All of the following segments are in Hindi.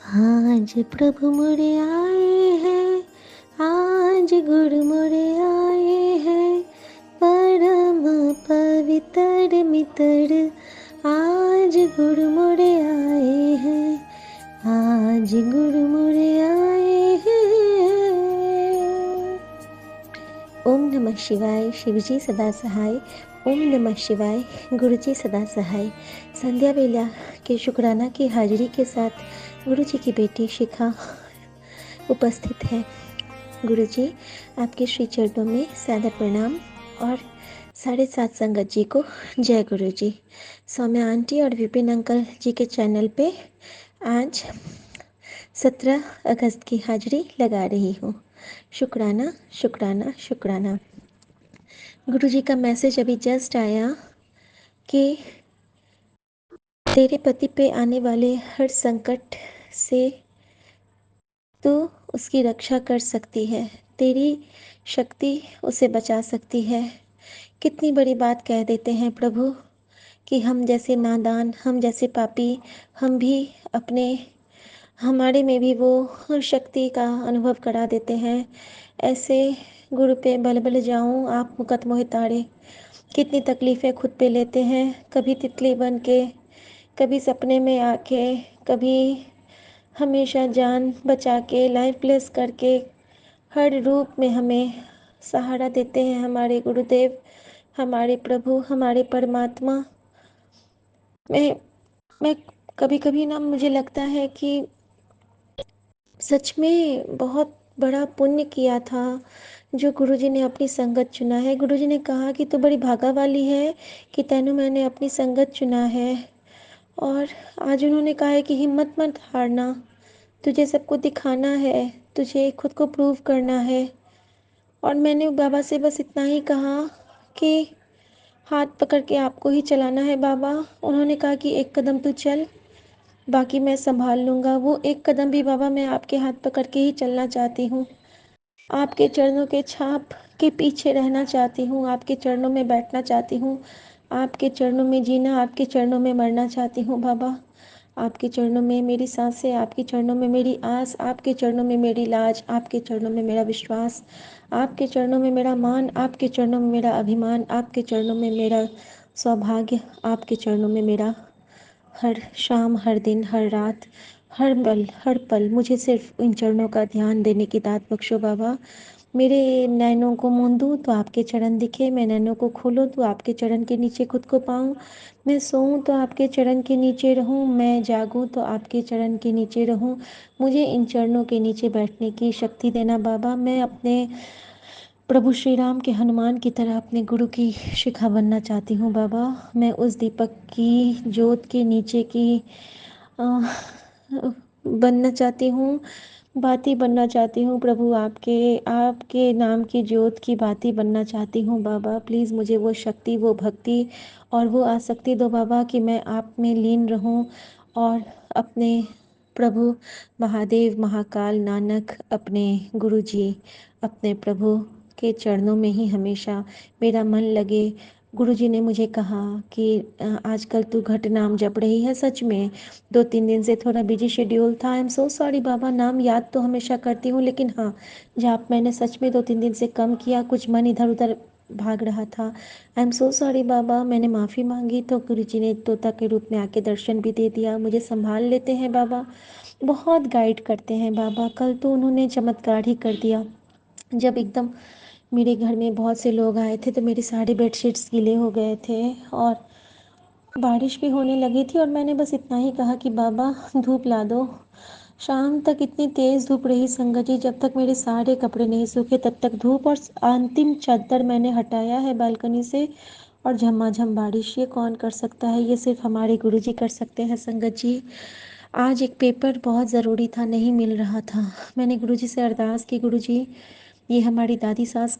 आज प्रभु मोरे आए हैं, आज गुरु मोरे आए हैं, परम पवित्र मित्र। आज गुरु मोरे आए हैं, आज गुरु मोरे आए हैं। ओम नमः शिवाय। शिवजी सदा सहाय। ओम नमः शिवाय। गुरुजी सदा सहाय। संध्या वेला के शुक्राना की हाजिरी के साथ गुरुजी की बेटी शिखा उपस्थित है। गुरुजी, आपके श्री चरणों में सादर प्रणाम और 7:30 संगत जी को जय गुरुजी। सौम्या आंटी और विपिन अंकल जी के चैनल पे आज 17 अगस्त की हाजिरी लगा रही हूँ। शुक्राना शुक्राना शुक्राना। गुरुजी का मैसेज अभी जस्ट आया कि तेरे पति पे आने वाले हर संकट से तू उसकी रक्षा कर सकती है, तेरी शक्ति उसे बचा सकती है। कितनी बड़ी बात कह देते हैं प्रभु कि हम जैसे नादान, हम जैसे पापी, हम भी हमारे में भी वो शक्ति का अनुभव करा देते हैं। ऐसे गुरु पे बल बल जाऊं आप मुकत मोहि तारे। कितनी तकलीफ़ें खुद पे लेते हैं, कभी तितली बन के, कभी सपने में आके, कभी हमेशा जान बचा के, लाइफ प्लेस करके, हर रूप में हमें सहारा देते हैं हमारे गुरुदेव, हमारे प्रभु, हमारे परमात्मा। मैं कभी कभी ना मुझे लगता है कि सच में बहुत बड़ा पुण्य किया था जो गुरुजी ने अपनी संगत चुना है। गुरुजी ने कहा कि तू बड़ी भागा वाली है कि तैनू मैंने अपनी संगत चुना है। और आज उन्होंने कहा है कि हिम्मत मत हारना, तुझे सबको दिखाना है, तुझे खुद को प्रूव करना है। और मैंने बाबा से बस इतना ही कहा कि हाथ पकड़ के आपको ही चलाना है बाबा। उन्होंने कहा कि एक कदम तू चल, बाकी मैं संभाल लूँगा। वो एक कदम भी बाबा मैं आपके हाथ पकड़ के ही चलना चाहती हूँ, आपके चरणों के छाप के पीछे रहना चाहती हूँ, आपके चरणों में बैठना चाहती हूँ, आपके चरणों में जीना, आपके चरणों में मरना चाहती हूँ बाबा। आपके चरणों में मेरी सांसें, आपके चरणों में मेरी आस, आपके चरणों में मेरी लाज, आपके चरणों में मेरा विश्वास, आपके चरणों में मेरा मान, आपके चरणों में मेरा अभिमान, आपके चरणों में मेरा सौभाग्य, आपके चरणों में मेरा हर शाम, हर दिन, हर रात, हर पल मुझे सिर्फ इन चरणों का ध्यान देने की दात बख्शो बाबा। मेरे नैनों को मूंदूं तो आपके चरण दिखे, मैं नैनों को खोलूं तो आपके चरण के नीचे खुद को पाऊं, मैं सोऊं तो आपके चरण के नीचे रहूं, मैं जागूं तो आपके चरण के नीचे रहूं। मुझे इन चरणों के नीचे बैठने की शक्ति देना बाबा। मैं अपने प्रभु श्री राम के हनुमान की तरह अपने गुरु की शिखा बनना चाहती हूँ बाबा। मैं उस दीपक की ज्योत के नीचे की अ, बनना चाहती हूँ, बाती बनना चाहती हूँ प्रभु। आपके आपके नाम की ज्योत की बाती बनना चाहती हूँ बाबा। प्लीज़ मुझे वो शक्ति, वो भक्ति और वो आसक्ति दो बाबा कि मैं आप में लीन रहूँ और अपने प्रभु महादेव, महाकाल, नानक, अपने गुरु जी, अपने प्रभु के चरणों में ही हमेशा मेरा मन लगे। गुरुजी ने मुझे कहा कि आजकल तू घट नाम जप रही है। सच में 2-3 दिन से थोड़ा बिजी शेड्यूल था। आई एम सो सॉरी बाबा। नाम याद तो हमेशा करती हूँ, लेकिन हाँ, जाप मैंने सच में 2-3 दिन से कम किया, कुछ मन इधर उधर भाग रहा था। आई एम सो सॉरी बाबा। मैंने माफ़ी मांगी तो गुरुजी ने तोता के रूप में आके दर्शन भी दे दिया। मुझे संभाल लेते हैं बाबा, बहुत गाइड करते हैं बाबा। कल तो उन्होंने चमत्कार ही कर दिया। जब एकदम मेरे घर में बहुत से लोग आए थे तो मेरे सारे बेडशीट्स गीले हो गए थे और बारिश भी होने लगी थी और मैंने बस इतना ही कहा कि बाबा धूप ला दो। शाम तक इतनी तेज़ धूप रही संगत जी, जब तक मेरे सारे कपड़े नहीं सूखे तब तक धूप। और अंतिम चादर मैंने हटाया है बालकनी से और झमाझम बारिश। ये कौन कर सकता है? ये सिर्फ हमारे गुरुजी कर सकते हैं संगत जी। आज एक पेपर बहुत ज़रूरी था, नहीं मिल रहा था। मैंने गुरुजी से अरदास की, गुरुजी ये हमारी दादी सास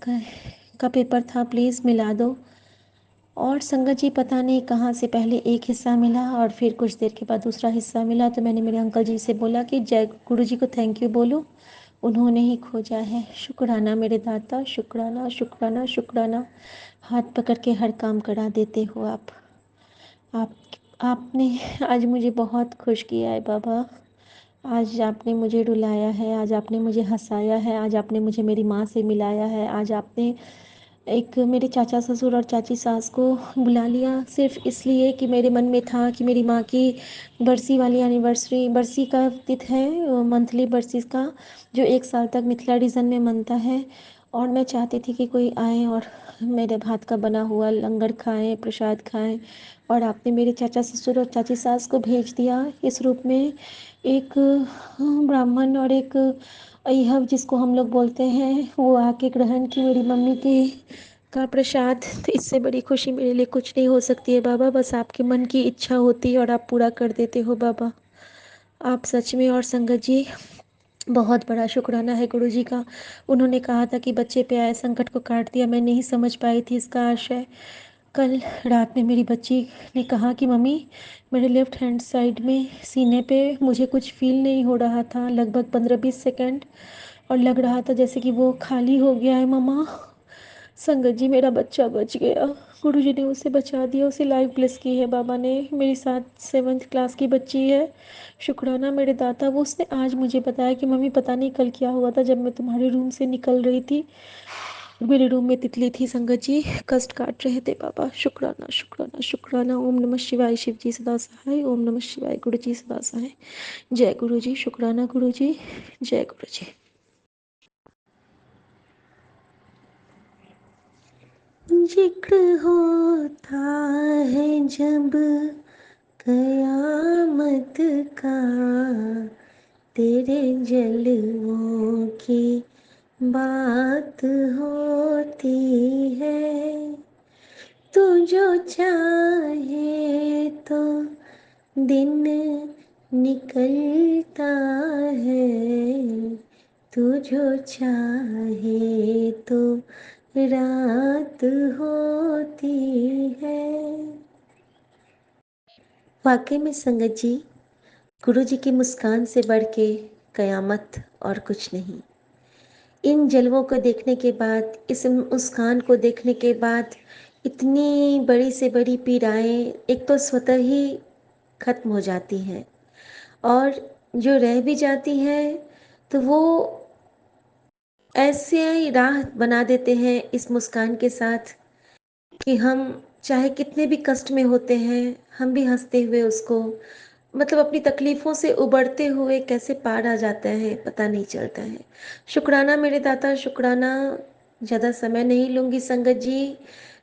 का पेपर था, प्लीज़ मिला दो। और संगत जी पता नहीं कहाँ से पहले एक हिस्सा मिला और फिर कुछ देर के बाद दूसरा हिस्सा मिला। तो मैंने मेरे अंकल जी से बोला कि जय गुरुजी को थैंक यू बोलो, उन्होंने ही खोजा है। शुक्राना मेरे दाता, शुक्राना शुक्राना शुक्राना। हाथ पकड़ के हर काम करा देते हो आप आपने आज मुझे बहुत खुश किया है बाबा। आज आपने मुझे रुलाया है, आज आपने मुझे हँसाया है, आज आपने मुझे मेरी माँ से मिलाया है, आज आपने एक मेरे चाचा ससुर और चाची सास को बुला लिया सिर्फ़ इसलिए कि मेरे मन में था कि मेरी माँ की बरसी वाली एनिवर्सरी, बरसी का तिथि है, मंथली बरसी का, जो 1 साल तक मिथिला रीजन में मनता है। और मैं चाहती थी कि कोई आए और मेरे हाथ का बना हुआ लंगर खाएं, प्रसाद खाएं। और आपने मेरे चाचा ससुर और चाची सास को भेज दिया इस रूप में, एक ब्राह्मण और एक अइहब जिसको हम लोग बोलते हैं, वो आके ग्रहण की मेरी मम्मी की का प्रसाद। तो इससे बड़ी खुशी मेरे लिए कुछ नहीं हो सकती है बाबा, बस आपके मन की इच्छा होती है और आप पूरा कर देते हो बाबा। आप सच में, और संगत जी, बहुत बड़ा शुक्राना है गुरु जी का। उन्होंने कहा था कि बच्चे पे आए संकट को काट दिया, मैं नहीं समझ पाई थी इसका आशय। कल रात में मेरी बच्ची ने कहा कि मम्मी, मेरे लेफ़्ट हैंड साइड में सीने पे मुझे कुछ फ़ील नहीं हो रहा था लगभग 15-20 सेकंड, और लग रहा था जैसे कि वो खाली हो गया है मम्मा। संगत जी, मेरा बच्चा बच गया। गुरुजी ने उसे बचा दिया, उसे लाइव ब्लेस की है बाबा ने। मेरी साथ 7th क्लास की बच्ची है। शुक्राना मेरे दाता, वो उसने आज मुझे बताया कि मम्मी पता नहीं कल क्या हुआ था, जब मैं तुम्हारे रूम से निकल रही थी, मेरे रूम में तितली थी संगत जी, कष्ट काट रहे थे बाबा। शुक्राना शुक्राना शुक्राना। ओम नमः शिवाय, शिव जी सदा सहाय। ओम नमः शिवाय, गुरु जी सदा सहाय। जय गुरु जी। शुक्राना गुरु जी। जय गुरु जी। जिक्र होता है जब कयामत का, तेरे जलवों की बात होती है। तू जो चाहे तो दिन निकलता है, तू जो चाहे तो रात होती है। वाकई में संगत जी, गुरु जी की मुस्कान से बढ़ के कयामत और कुछ नहीं। इन जलवों को देखने के बाद, इस मुस्कान को देखने के बाद, इतनी बड़ी से बड़ी पीड़ाएं एक तो स्वतः ही खत्म हो जाती हैं, और जो रह भी जाती हैं तो वो ऐसे ही राह बना देते हैं इस मुस्कान के साथ कि हम चाहे कितने भी कष्ट में होते हैं, हम भी हंसते हुए उसको, मतलब अपनी तकलीफ़ों से उबरते हुए कैसे पार आ जाते हैं पता नहीं चलता है। शुक्राना मेरे दाता, शुक्राना। ज़्यादा समय नहीं लूँगी संगत जी,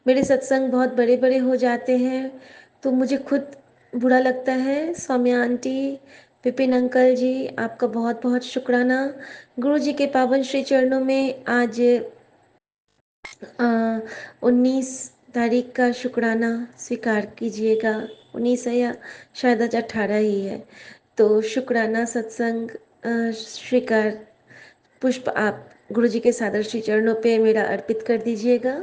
मेरे सत्संग बहुत बड़े बड़े हो जाते हैं तो मुझे खुद बुरा लगता है। सौम्या आंटी, विपिन अंकल जी, आपका बहुत बहुत शुक्राना। गुरु जी के पावन श्री चरणों में आज 19 तारीख का शुक्राना स्वीकार कीजिएगा। 19 है या शायद आज 18 ही है, तो शुक्राना सत्संग स्वीकार पुष्प आप गुरु जी के सादर श्री चरणों पे मेरा अर्पित कर दीजिएगा।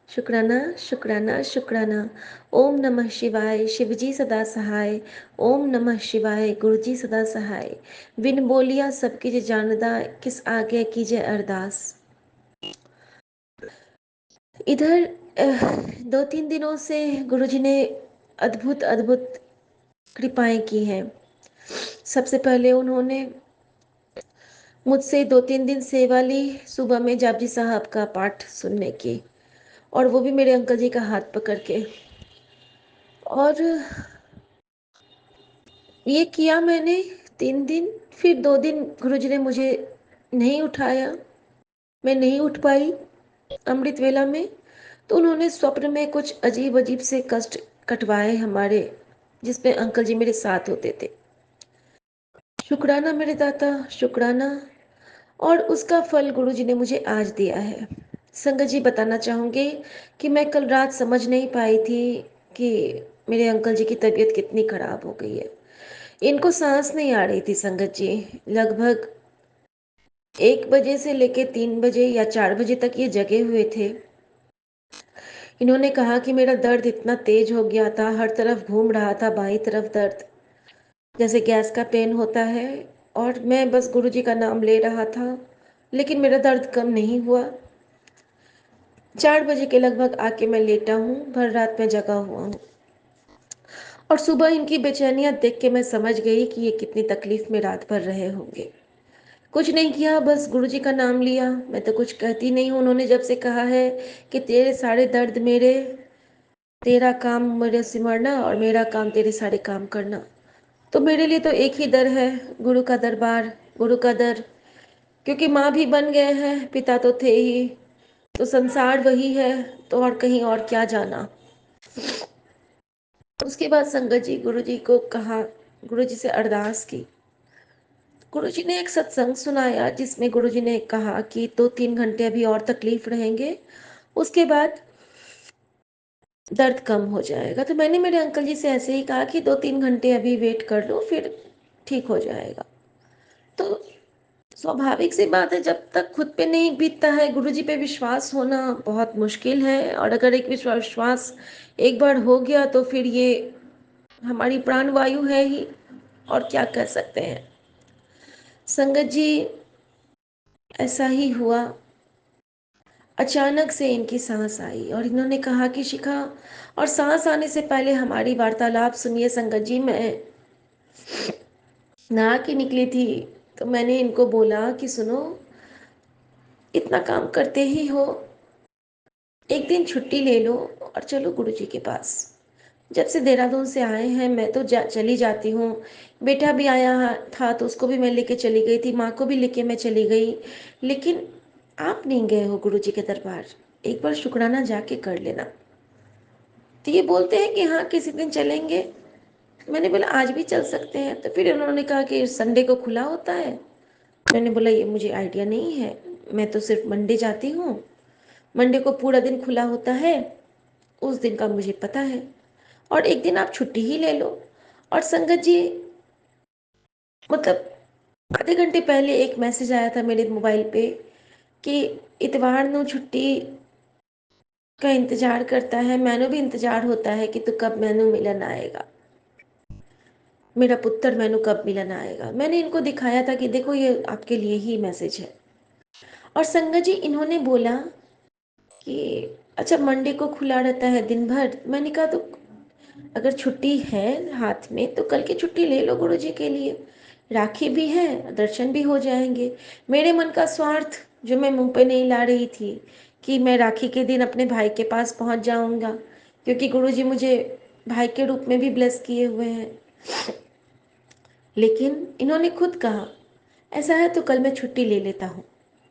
शुक्राना शुक्राना शुक्राना। ओम नमः शिवाय, शिवजी सदा सहाय। ओम नमः शिवाय, गुरु जी सदा सहाय। बिन बोलिया सब कीजे जानदा, किस आज्ञा कीजिए अरदास। इधर 2-3 दिनों से गुरुजी ने अद्भुत अद्भुत कृपाएं की हैं। सबसे पहले उन्होंने मुझसे 2-3 दिन सेवा ली, सुबह में जापजी साहब का पाठ सुनने की, और वो भी मेरे अंकल जी का हाथ पकड़ के। और ये किया मैंने 3 दिन, फिर 2 दिन गुरुजी ने मुझे नहीं उठाया, मैं नहीं उठ पाई अमृत वेला में, तो उन्होंने स्वप्न में कुछ अजीब अजीब से कष्ट कटवाए हमारे, जिसमें अंकल जी मेरे साथ होते थे। शुक्राना मेरे दाता, शुक्राना। और उसका फल गुरु जी ने मुझे आज दिया है। संगत जी, बताना चाहूँगी कि मैं कल रात समझ नहीं पाई थी कि मेरे अंकल जी की तबीयत कितनी खराब हो गई है। इनको सांस नहीं आ रही थी संगत जी। लगभग 1 बजे से लेके 3 बजे या 4 बजे तक ये जगे हुए थे। इन्होंने कहा कि मेरा दर्द इतना तेज हो गया था, हर तरफ घूम रहा था, बाईं तरफ दर्द जैसे गैस का पेन होता है, और मैं बस गुरुजी का नाम ले रहा था, लेकिन मेरा दर्द कम नहीं हुआ। 4 बजे के लगभग आके मैं लेटा हूँ, भर रात में जगा हुआ हूँ। और सुबह इनकी बेचैनियाँ देख के मैं समझ गई कि ये कितनी तकलीफ़ में रात भर रहे होंगे। कुछ नहीं किया, बस गुरुजी का नाम लिया। मैं तो कुछ कहती नहीं हूँ। उन्होंने जब से कहा है कि तेरे सारे दर्द मेरे, तेरा काम मेरे सिमरना और मेरा काम तेरे सारे काम करना, तो मेरे लिए तो एक ही दर है, गुरु का दरबार, गुरु का दर। क्योंकि माँ भी बन गए हैं, पिता तो थे ही, तो संसार वही है, तो और कहीं और क्या जाना। उसके बाद संगत जी गुरु जी को कहा, गुरु जी से अरदास की। गुरु जी ने एक सत्संग सुनाया जिसमें गुरु जी ने कहा कि 2-3 घंटे अभी और तकलीफ रहेंगे, उसके बाद दर्द कम हो जाएगा। तो मैंने मेरे अंकल जी से ऐसे ही कहा कि 2-3 घंटे अभी वेट कर लो, फिर ठीक हो जाएगा। तो स्वाभाविक सी बात है, जब तक खुद पे नहीं बीतता है, गुरु जी पे विश्वास होना बहुत मुश्किल है। और अगर एक विश्वास एक बार हो गया तो फिर ये हमारी प्राण वायु है ही, और क्या कर सकते हैं। संगत जी, ऐसा ही हुआ। अचानक से इनकी सांस आई और इन्होंने कहा कि शिखा, और सांस आने से पहले हमारी वार्तालाप सुनिए संगत जी। मैं नहा के निकली थी, तो मैंने इनको बोला कि सुनो, इतना काम करते ही हो, एक दिन छुट्टी ले लो और चलो गुरुजी के पास। जब से देहरादून से आए हैं मैं तो चली जाती हूँ। बेटा भी आया था तो उसको भी मैं लेके चली गई थी, माँ को भी लेके मैं चली गई, लेकिन आप नहीं गए हो गुरुजी के दरबार। एक बार शुक्राना जाके कर लेना। तो ये बोलते हैं कि हाँ किसी दिन चलेंगे। मैंने बोला आज भी चल सकते हैं। तो फिर उन्होंने कहा कि संडे को खुला होता है। मैंने बोला ये मुझे आइडिया नहीं है, मैं तो सिर्फ मंडे जाती हूँ, मंडे को पूरा दिन खुला होता है, उस दिन का मुझे पता है, और एक दिन आप छुट्टी ही ले लो। और संगत जी, मतलब आधे घंटे पहले एक मैसेज आया था मेरे मोबाइल पे कि इतवार नु छुट्टी का इंतजार करता है, मैनू भी इंतजार होता है कि तू कब मैनू मिलन आएगा, मेरा पुत्र मैनू कब मिलन आएगा। मैंने इनको दिखाया था कि देखो ये आपके लिए ही मैसेज है। और संगत जी, इन्होंने बोला कि अच्छा मंडे को खुला रहता है दिन भर। मैंने कहा तो अगर छुट्टी है हाथ में तो कल की छुट्टी ले लो गुरु जी के लिए, राखी भी है, दर्शन भी हो जाएंगे। मेरे मन का स्वार्थ जो मैं मुंह पे नहीं ला रही थी कि मैं राखी के दिन अपने भाई के पास पहुंच जाऊंगा, क्योंकि गुरु जी मुझे भाई के रूप में भी ब्लेस किए हुए हैं। लेकिन इन्होंने खुद कहा ऐसा है तो कल मैं छुट्टी ले लेता हूँ,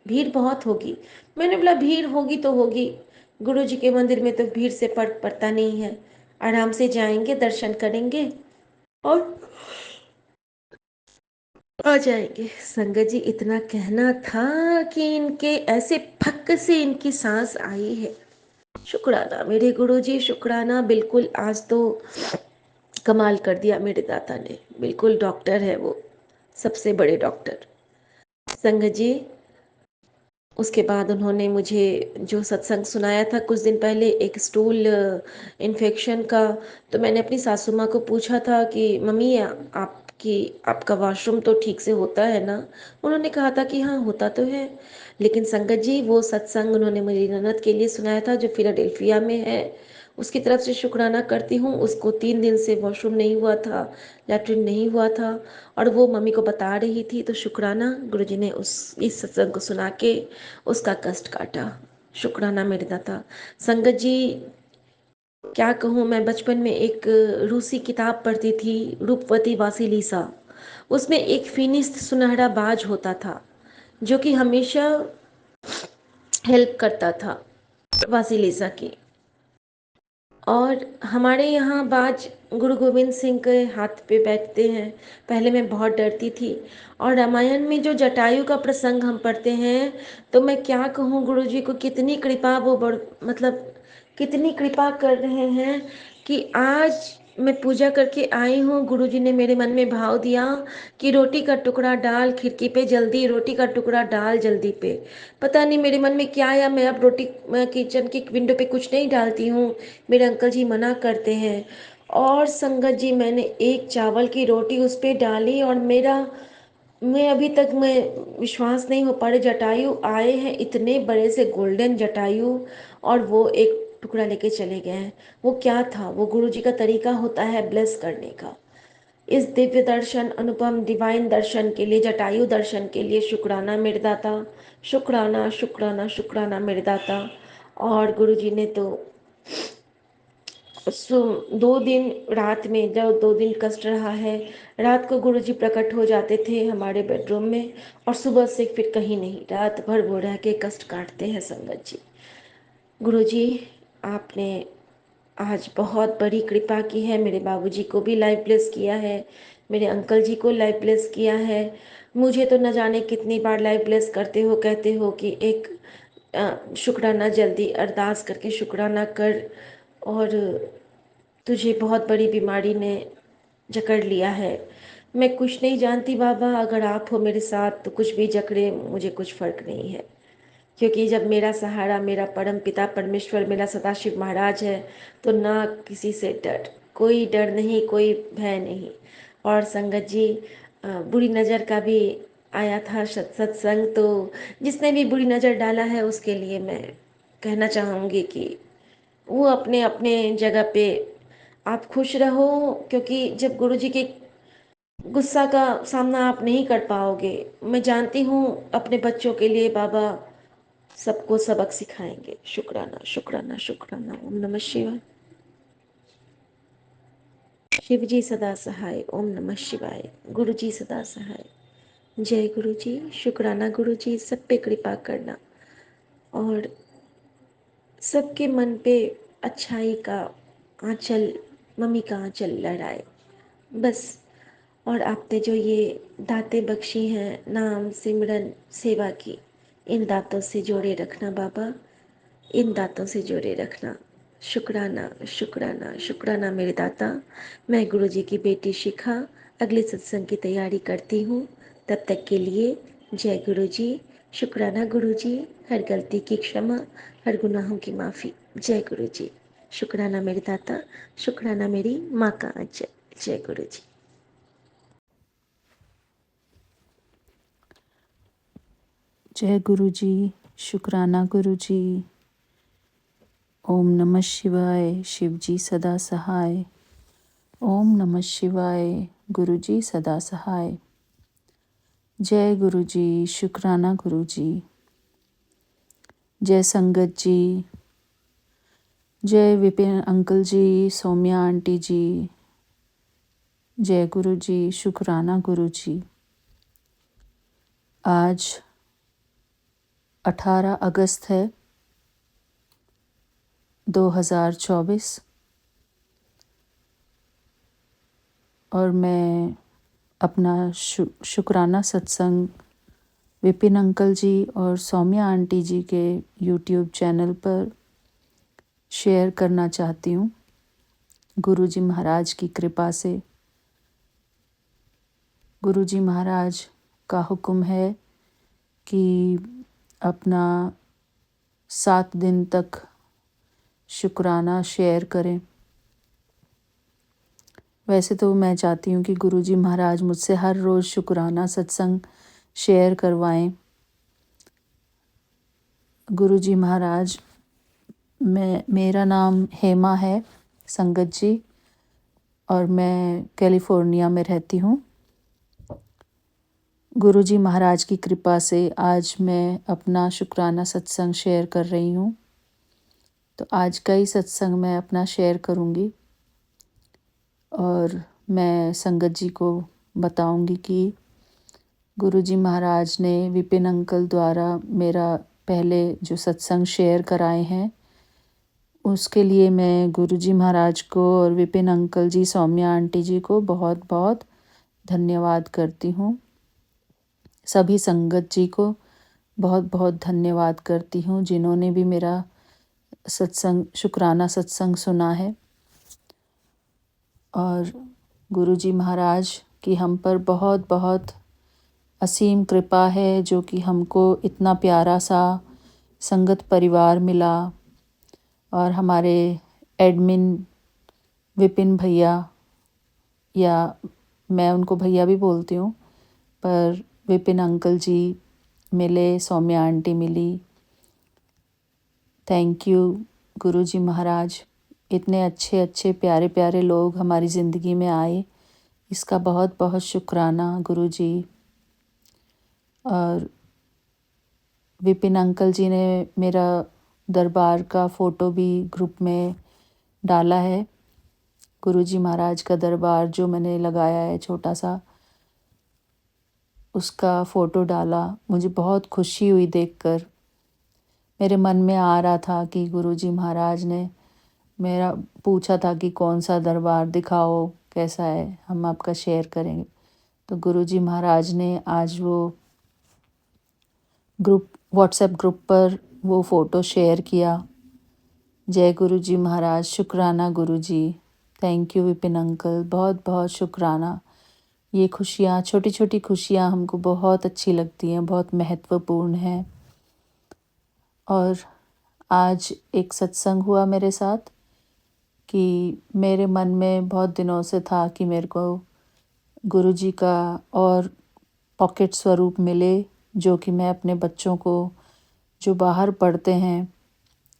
भीड़ बहुत होगी। मैंने बोला भीड़ होगी तो होगी, गुरु जी के मंदिर में तो भीड़ से फर्क पड़ता नहीं है, आराम से जाएंगे, दर्शन करेंगे और आ जाएंगे। संगत जी, इतना कहना था कि इनके ऐसे फक से इनकी सांस आई है। शुक्राना मेरे गुरु जी, शुक्राना। बिल्कुल आज तो कमाल कर दिया मेरे दाता ने, बिल्कुल डॉक्टर है वो, सबसे बड़े डॉक्टर। संगत जी, उसके बाद उन्होंने मुझे जो सत्संग सुनाया था कुछ दिन पहले, एक स्टूल इन्फेक्शन का, तो मैंने अपनी सासू माँ को पूछा था कि मम्मी आपकी आपका वॉशरूम तो ठीक से होता है ना। उन्होंने कहा था कि हाँ होता तो है। लेकिन संगत जी, वो सत्संग उन्होंने मेरी ननद के लिए सुनाया था जो फिलाडेल्फिया में है, उसकी तरफ से शुक्राना करती हूँ। उसको 3 दिन से वॉशरूम नहीं हुआ था, लैट्रिन नहीं हुआ था, और वो मम्मी को बता रही थी। तो शुक्राना गुरुजी ने उस इस सत्संग को सुना के उसका कष्ट काटा। शुक्राना मेरे दाता। संगत जी, क्या कहूँ, मैं बचपन में एक रूसी किताब पढ़ती थी, रूपवती वासिलीसा। उसमें एक फिनिस्ट सुनहरा बाज होता था जो कि हमेशा हेल्प करता था वासिलीसा की। और हमारे यहाँ बाज गुरु गोविंद सिंह के हाथ पे बैठते हैं। पहले मैं बहुत डरती थी। और रामायण में जो जटायु का प्रसंग हम पढ़ते हैं, तो मैं क्या कहूँ गुरु जी को, कितनी कृपा वो मतलब कितनी कृपा कर रहे हैं कि आज मैं पूजा करके आई हूँ। गुरु जी ने मेरे मन में भाव दिया कि रोटी का टुकड़ा डाल खिड़की पे जल्दी, रोटी का टुकड़ा डाल जल्दी पे। पता नहीं मेरे मन में क्या आया, मैं अब रोटी, मैं किचन की विंडो पे कुछ नहीं डालती हूँ, मेरे अंकल जी मना करते हैं। और संगत जी, मैंने एक चावल की रोटी उस पर डाली और मैं अभी तक मैं विश्वास नहीं हो पा रहे, जटायु आए हैं, इतने बड़े से गोल्डन जटायु। और वो एक टुकड़ा लेके चले गए हैं। वो क्या था? वो गुरुजी का तरीका होता है ब्लेस करने का। इस दिव्य दर्शन, अनुपम डिवाइन दर्शन के लिए, जटायु दर्शन के लिए शुक्राना मेरे दाता, शुक्राना शुक्राना शुक्राना मेरे दाता। और गुरुजी ने तो 2 दिन रात में, जब 2 दिन कष्ट रहा है, रात को गुरुजी प्रकट हो जाते थे हमारे बेडरूम में, और सुबह से फिर कहीं नहीं, रात भर वो रह के कष्ट काटते हैं संगत जी। गुरुजी, आपने आज बहुत बड़ी कृपा की है। मेरे बाबूजी को भी लाइफ ब्लेस किया है, मेरे अंकल जी को लाइफ ब्लेस किया है। मुझे तो न जाने कितनी बार लाइफ ब्लेस करते हो, कहते हो कि एक शुक्राना जल्दी अरदास करके शुक्राना कर। और तुझे बहुत बड़ी बीमारी ने जकड़ लिया है। मैं कुछ नहीं जानती बाबा, अगर आप हो मेरे साथ तो कुछ भी जकड़े मुझे कुछ फ़र्क नहीं है, क्योंकि जब मेरा सहारा मेरा परम पिता परमेश्वर, मेरा सदाशिव महाराज है, तो ना किसी से डर, कोई डर नहीं, कोई भय नहीं। और संगत जी, बुरी नज़र का भी आया था सत्संग, तो जिसने भी बुरी नज़र डाला है उसके लिए मैं कहना चाहूँगी कि वो अपने अपने जगह पे आप खुश रहो, क्योंकि जब गुरुजी के गुस्सा का सामना आप नहीं कर पाओगे, मैं जानती हूँ अपने बच्चों के लिए बाबा सबको सबक सिखाएंगे। शुक्राना शुक्राना शुक्राना। ओम नमः शिवाय। शिव जी सदा सहाय। ओम नमः शिवाय। गुरु जी सदा सहाय। जय गुरु जी। शुक्राना गुरु जी, सब पे कृपा करना और सबके मन पे अच्छाई का आंचल, मम्मी का आंचल लहराए बस। और आपने जो ये दातें बख्शी हैं, नाम सिमरन सेवा की, इन दातों से जोड़े रखना बाबा, इन दांतों से जोड़े रखना। शुक्राना शुक्राना शुक्राना मेरे दाता। मैं गुरुजी की बेटी शिखा अगले सत्संग की तैयारी करती हूँ। तब तक के लिए जय गुरुजी। शुक्राना गुरुजी। हर गलती की क्षमा, हर गुनाहों की माफ़ी। जय गुरुजी। शुक्राना मेरे दाता, शुक्राना मेरी माँ का आंचल। जय गुरुजी। जय गुरु जी। शुक्राना गुरु जी। ओम नमः शिवाय। शिव जी सदा सहाय। ओम नमः शिवाय। गुरु जी सदा सहाय। जय गुरु जी। शुक्राना गुरु जी। जय संगत जी। जय विपिन अंकल जी, सौम्या आंटी जी। जय गुरु जी। शुक्राना गुरु जी। आज 18 अगस्त है 2024 और मैं अपना शुक्राना सत्संग विपिन अंकल जी और सौम्या आंटी जी के यूट्यूब चैनल पर शेयर करना चाहती हूँ। गुरुजी महाराज की कृपा से गुरुजी महाराज का हुक्म है कि अपना 7 दिन तक शुक्राना शेयर करें। वैसे तो मैं चाहती हूँ कि गुरुजी महाराज मुझसे हर रोज़ शुक्राना सत्संग शेयर करवाएं। गुरुजी महाराज, मेरा नाम हेमा है संगत जी, और मैं कैलिफोर्निया में रहती हूँ। गुरुजी महाराज की कृपा से आज मैं अपना शुक्राना सत्संग शेयर कर रही हूँ। तो आज का ही सत्संग मैं अपना शेयर करूँगी और मैं संगत जी को बताऊँगी कि गुरुजी महाराज ने विपिन अंकल द्वारा मेरा पहले जो सत्संग शेयर कराए हैं, उसके लिए मैं गुरुजी महाराज को और विपिन अंकल जी, सौम्या आंटी जी को बहुत बहुत धन्यवाद करती हूँ। सभी संगत जी को बहुत बहुत धन्यवाद करती हूँ जिन्होंने भी मेरा सत्संग, शुक्राना सत्संग सुना है। और गुरुजी महाराज की हम पर बहुत बहुत असीम कृपा है, जो कि हमको इतना प्यारा सा संगत परिवार मिला। और हमारे एडमिन विपिन भैया, या मैं उनको भैया भी बोलती हूँ, पर विपिन अंकल जी मिले, सौम्या आंटी मिली। थैंक यू गुरुजी महाराज इतने अच्छे अच्छे प्यारे प्यारे लोग हमारी ज़िंदगी में आए, इसका बहुत बहुत शुक्राना गुरुजी। और विपिन अंकल जी ने मेरा दरबार का फ़ोटो भी ग्रुप में डाला है। गुरुजी महाराज का दरबार जो मैंने लगाया है छोटा सा, उसका फ़ोटो डाला। मुझे बहुत खुशी हुई देखकर। मेरे मन में आ रहा था कि गुरुजी महाराज ने मेरा पूछा था कि कौन सा दरबार दिखाओ, कैसा है, हम आपका शेयर करेंगे। तो गुरुजी महाराज ने आज वो व्हाट्सएप ग्रुप पर वो फ़ोटो शेयर किया। जय गुरुजी महाराज, शुक्राना गुरुजी, थैंक यू विपिन अंकल, बहुत बहुत शुक्राना। ये खुशियाँ, छोटी छोटी खुशियाँ हमको बहुत अच्छी लगती हैं, बहुत महत्वपूर्ण हैं। और आज एक सत्संग हुआ मेरे साथ कि मेरे मन में बहुत दिनों से था कि मेरे को गुरुजी का और पॉकेट स्वरूप मिले, जो कि मैं अपने बच्चों को जो बाहर पढ़ते हैं,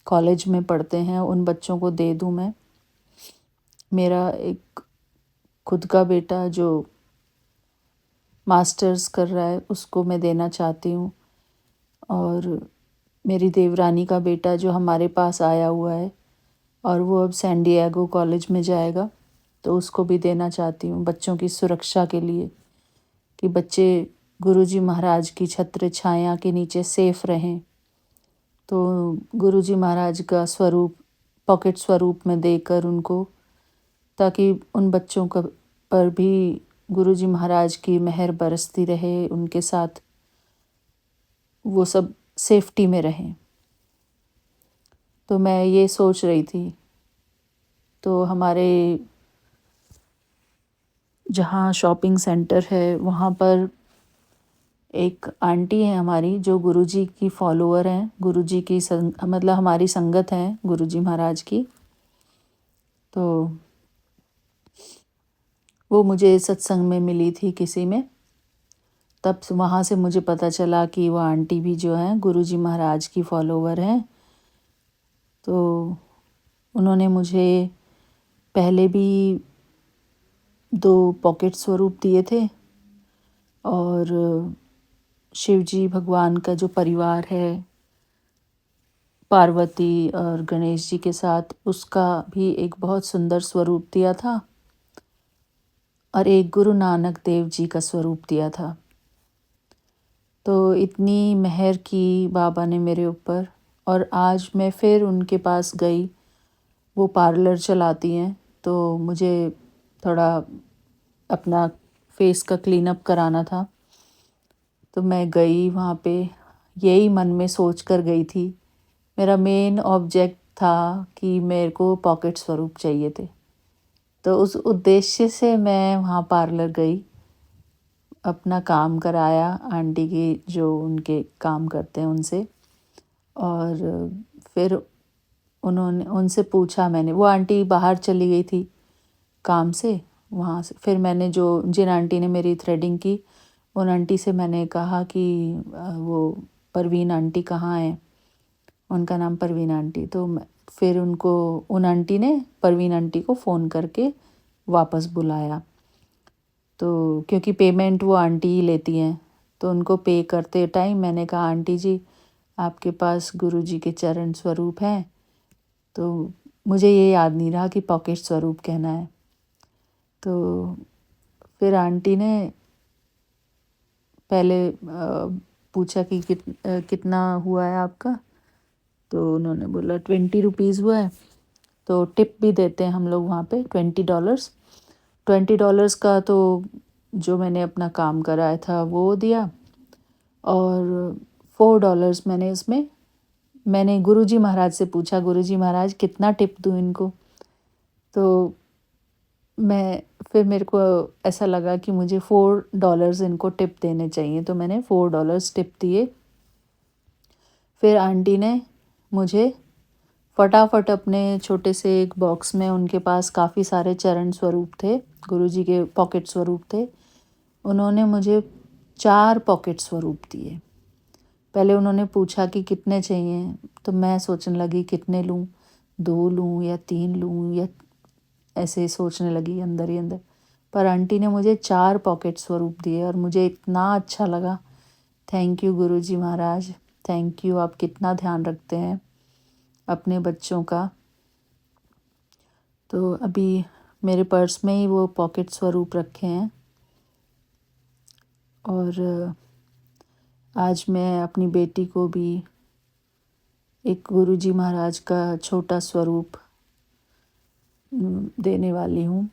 कॉलेज में पढ़ते हैं, उन बच्चों को दे दूं। मैं मेरा एक खुद का बेटा जो मास्टर्स कर रहा है, उसको मैं देना चाहती हूँ। और मेरी देवरानी का बेटा जो हमारे पास आया हुआ है और वो अब सैन डिएगो कॉलेज में जाएगा, तो उसको भी देना चाहती हूँ बच्चों की सुरक्षा के लिए, कि बच्चे गुरुजी महाराज की छत्र छाया के नीचे सेफ रहें। तो गुरुजी महाराज का स्वरूप पॉकेट स्वरूप में देकर उनको, ताकि उन बच्चों का पर भी गुरुजी महाराज की मेहर बरसती रहे, उनके साथ वो सब सेफ्टी में रहें। तो मैं ये सोच रही थी। तो हमारे जहाँ शॉपिंग सेंटर है वहाँ पर एक आंटी है हमारी जो गुरुजी की फॉलोअर हैं, गुरुजी की मतलब हमारी संगत हैं गुरुजी महाराज की। तो वो मुझे सत्संग में मिली थी किसी में, तब वहाँ से मुझे पता चला कि वो आंटी भी जो हैं गुरुजी महाराज की फॉलोवर हैं। तो उन्होंने मुझे पहले भी 2 पॉकेट स्वरूप दिए थे, और शिव जी भगवान का जो परिवार है, पार्वती और गणेश जी के साथ, उसका भी एक बहुत सुंदर स्वरूप दिया था, और एक गुरु नानक देव जी का स्वरूप दिया था। तो इतनी मेहर की बाबा ने मेरे ऊपर। और आज मैं फिर उनके पास गई, वो पार्लर चलाती हैं, तो मुझे थोड़ा अपना फेस का क्लीन अप कराना था। तो मैं गई वहाँ पे, यही मन में सोच कर गई थी। मेरा मेन ऑब्जेक्ट था कि मेरे को पॉकेट स्वरूप चाहिए थे। तो उस उद्देश्य से मैं वहाँ पार्लर गई, अपना काम कराया आंटी की जो उनके काम करते हैं उनसे। और फिर उनसे पूछा मैंने, वो आंटी बाहर चली गई थी काम से वहाँ से। फिर मैंने जिन आंटी ने मेरी थ्रेडिंग की, उन आंटी से मैंने कहा कि वो परवीन आंटी कहाँ हैं, उनका नाम परवीन आंटी। तो फिर उन आंटी ने परवीन आंटी को फ़ोन करके वापस बुलाया। तो क्योंकि पेमेंट वो आंटी ही लेती हैं, तो उनको पे करते टाइम मैंने कहा, आंटी जी आपके पास गुरुजी के चरण स्वरूप हैं। तो मुझे ये याद नहीं रहा कि पॉकेट स्वरूप कहना है। तो फिर आंटी ने पहले पूछा कि कितना हुआ है आपका। तो उन्होंने बोला 20 रुपीज़ हुआ है। तो टिप भी देते हैं हम लोग वहाँ पे $20। $20 का तो जो मैंने अपना काम कराया था वो दिया, और $4 मैंने गुरुजी महाराज से पूछा, गुरुजी महाराज कितना टिप दूँ इनको। तो फिर मेरे को ऐसा लगा कि मुझे $4 इनको टिप देने चाहिए, तो मैंने $4 टिप दिए। फिर आंटी ने मुझे फटाफट अपने छोटे से एक बॉक्स में, उनके पास काफ़ी सारे चरण स्वरूप थे, गुरुजी के पॉकेट स्वरूप थे, उन्होंने मुझे 4 पॉकेट स्वरूप दिए। पहले उन्होंने पूछा कि कितने चाहिए, तो मैं सोचने लगी कितने लूँ, 2 लूँ या 3 लूँ, या ऐसे सोचने लगी अंदर ही अंदर। पर आंटी ने मुझे 4 पॉकेट स्वरूप दिए और मुझे इतना अच्छा लगा। थैंक यू गुरुजी महाराज, थैंक यू। आप कितना ध्यान रखते हैं अपने बच्चों का। तो अभी मेरे पर्स में ही वो पॉकेट स्वरूप रखे हैं। और आज मैं अपनी बेटी को भी एक गुरुजी महाराज का छोटा स्वरूप देने वाली हूँ।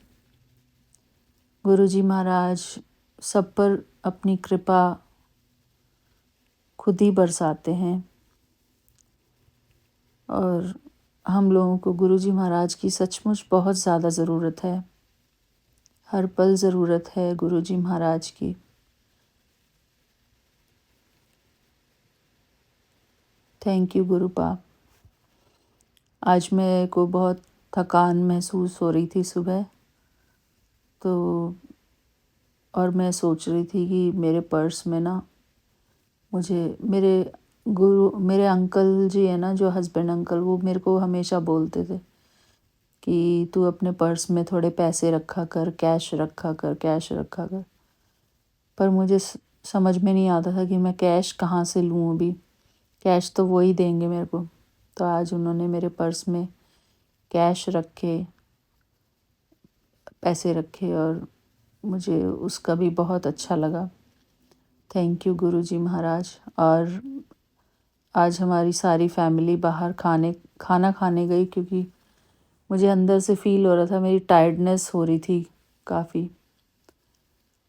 गुरुजी महाराज सब पर अपनी कृपा खुद ही बरसाते हैं और हम लोगों को गुरुजी महाराज की सचमुच बहुत ज़्यादा ज़रूरत है। हर पल ज़रूरत है गुरुजी महाराज की। Thank you गुरुपा। आज मेरे को बहुत थकान महसूस हो रही थी सुबह, तो और मैं सोच रही थी कि मेरे पर्स में ना मुझे मेरे अंकल जी है ना, जो हस्बैंड अंकल, वो मेरे को हमेशा बोलते थे कि तू अपने पर्स में थोड़े पैसे रखा कर, कैश रखा कर, कैश रखा कर। पर मुझे समझ में नहीं आता था कि मैं कैश कहाँ से लूँ। अभी कैश तो वो ही देंगे मेरे को। तो आज उन्होंने मेरे पर्स में कैश रखे, पैसे रखे और मुझे उसका भी बहुत अच्छा लगा। थैंक यू गुरुजी महाराज। और आज हमारी सारी फैमिली बाहर खाना खाने गई, क्योंकि मुझे अंदर से फील हो रहा था, मेरी टायर्डनेस हो रही थी काफ़ी।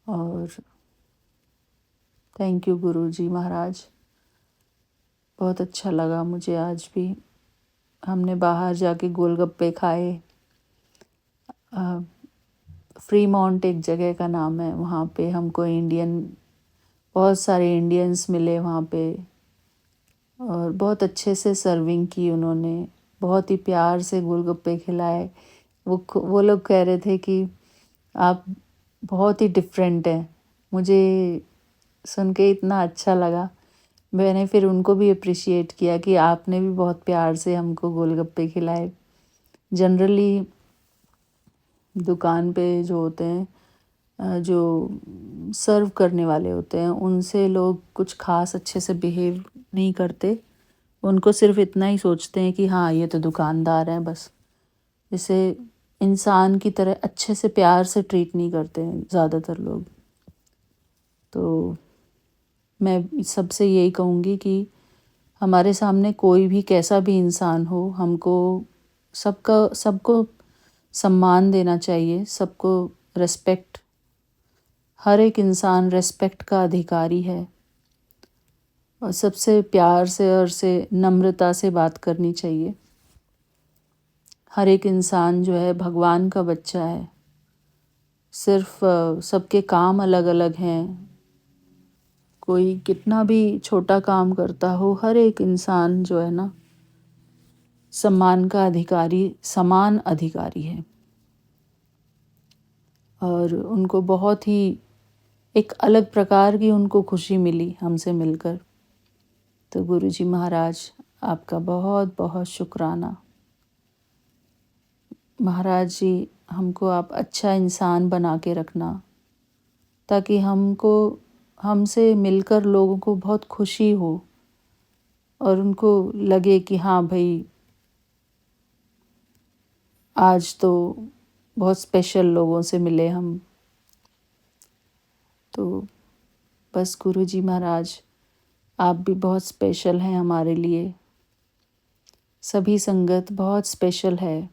और थैंक यू गुरुजी महाराज, बहुत अच्छा लगा मुझे आज भी। हमने बाहर जाके गोलगप्पे खाए। फ्रीमॉन्ट एक जगह का नाम है, वहाँ पे हमको बहुत सारे इंडियंस मिले वहाँ पे और बहुत अच्छे से सर्विंग की उन्होंने। बहुत ही प्यार से गोलगप्पे खिलाए। वो लोग कह रहे थे कि आप बहुत ही डिफरेंट हैं। मुझे सुन के इतना अच्छा लगा। मैंने फिर उनको भी अप्रिशिएट किया कि आपने भी बहुत प्यार से हमको गोलगप्पे खिलाए। जनरली दुकान पे जो होते हैं, जो सर्व करने वाले होते हैं, उनसे लोग कुछ खास अच्छे से बिहेव नहीं करते। उनको सिर्फ इतना ही सोचते हैं कि हाँ ये तो दुकानदार हैं, बस। इसे इंसान की तरह अच्छे से प्यार से ट्रीट नहीं करते हैं ज़्यादातर लोग। तो मैं सबसे यही कहूँगी कि हमारे सामने कोई भी कैसा भी इंसान हो, हमको सबको सम्मान देना चाहिए, सबको रेस्पेक्ट। हर एक इंसान रेस्पेक्ट का अधिकारी है और सबसे प्यार से और से नम्रता से बात करनी चाहिए। हर एक इंसान जो है भगवान का बच्चा है। सिर्फ सबके काम अलग अलग हैं। कोई कितना भी छोटा काम करता हो, हर एक इंसान जो है ना सम्मान का समान अधिकारी है। और उनको बहुत ही एक अलग प्रकार की उनको खुशी मिली हमसे मिलकर। तो गुरुजी महाराज आपका बहुत बहुत शुक्राना। महाराज जी, हमको आप अच्छा इंसान बना के रखना, ताकि हमसे मिलकर लोगों को बहुत खुशी हो और उनको लगे कि हाँ भाई, आज तो बहुत स्पेशल लोगों से मिले हम। तो बस गुरुजी महाराज, आप भी बहुत स्पेशल हैं हमारे लिए। सभी संगत बहुत स्पेशल है।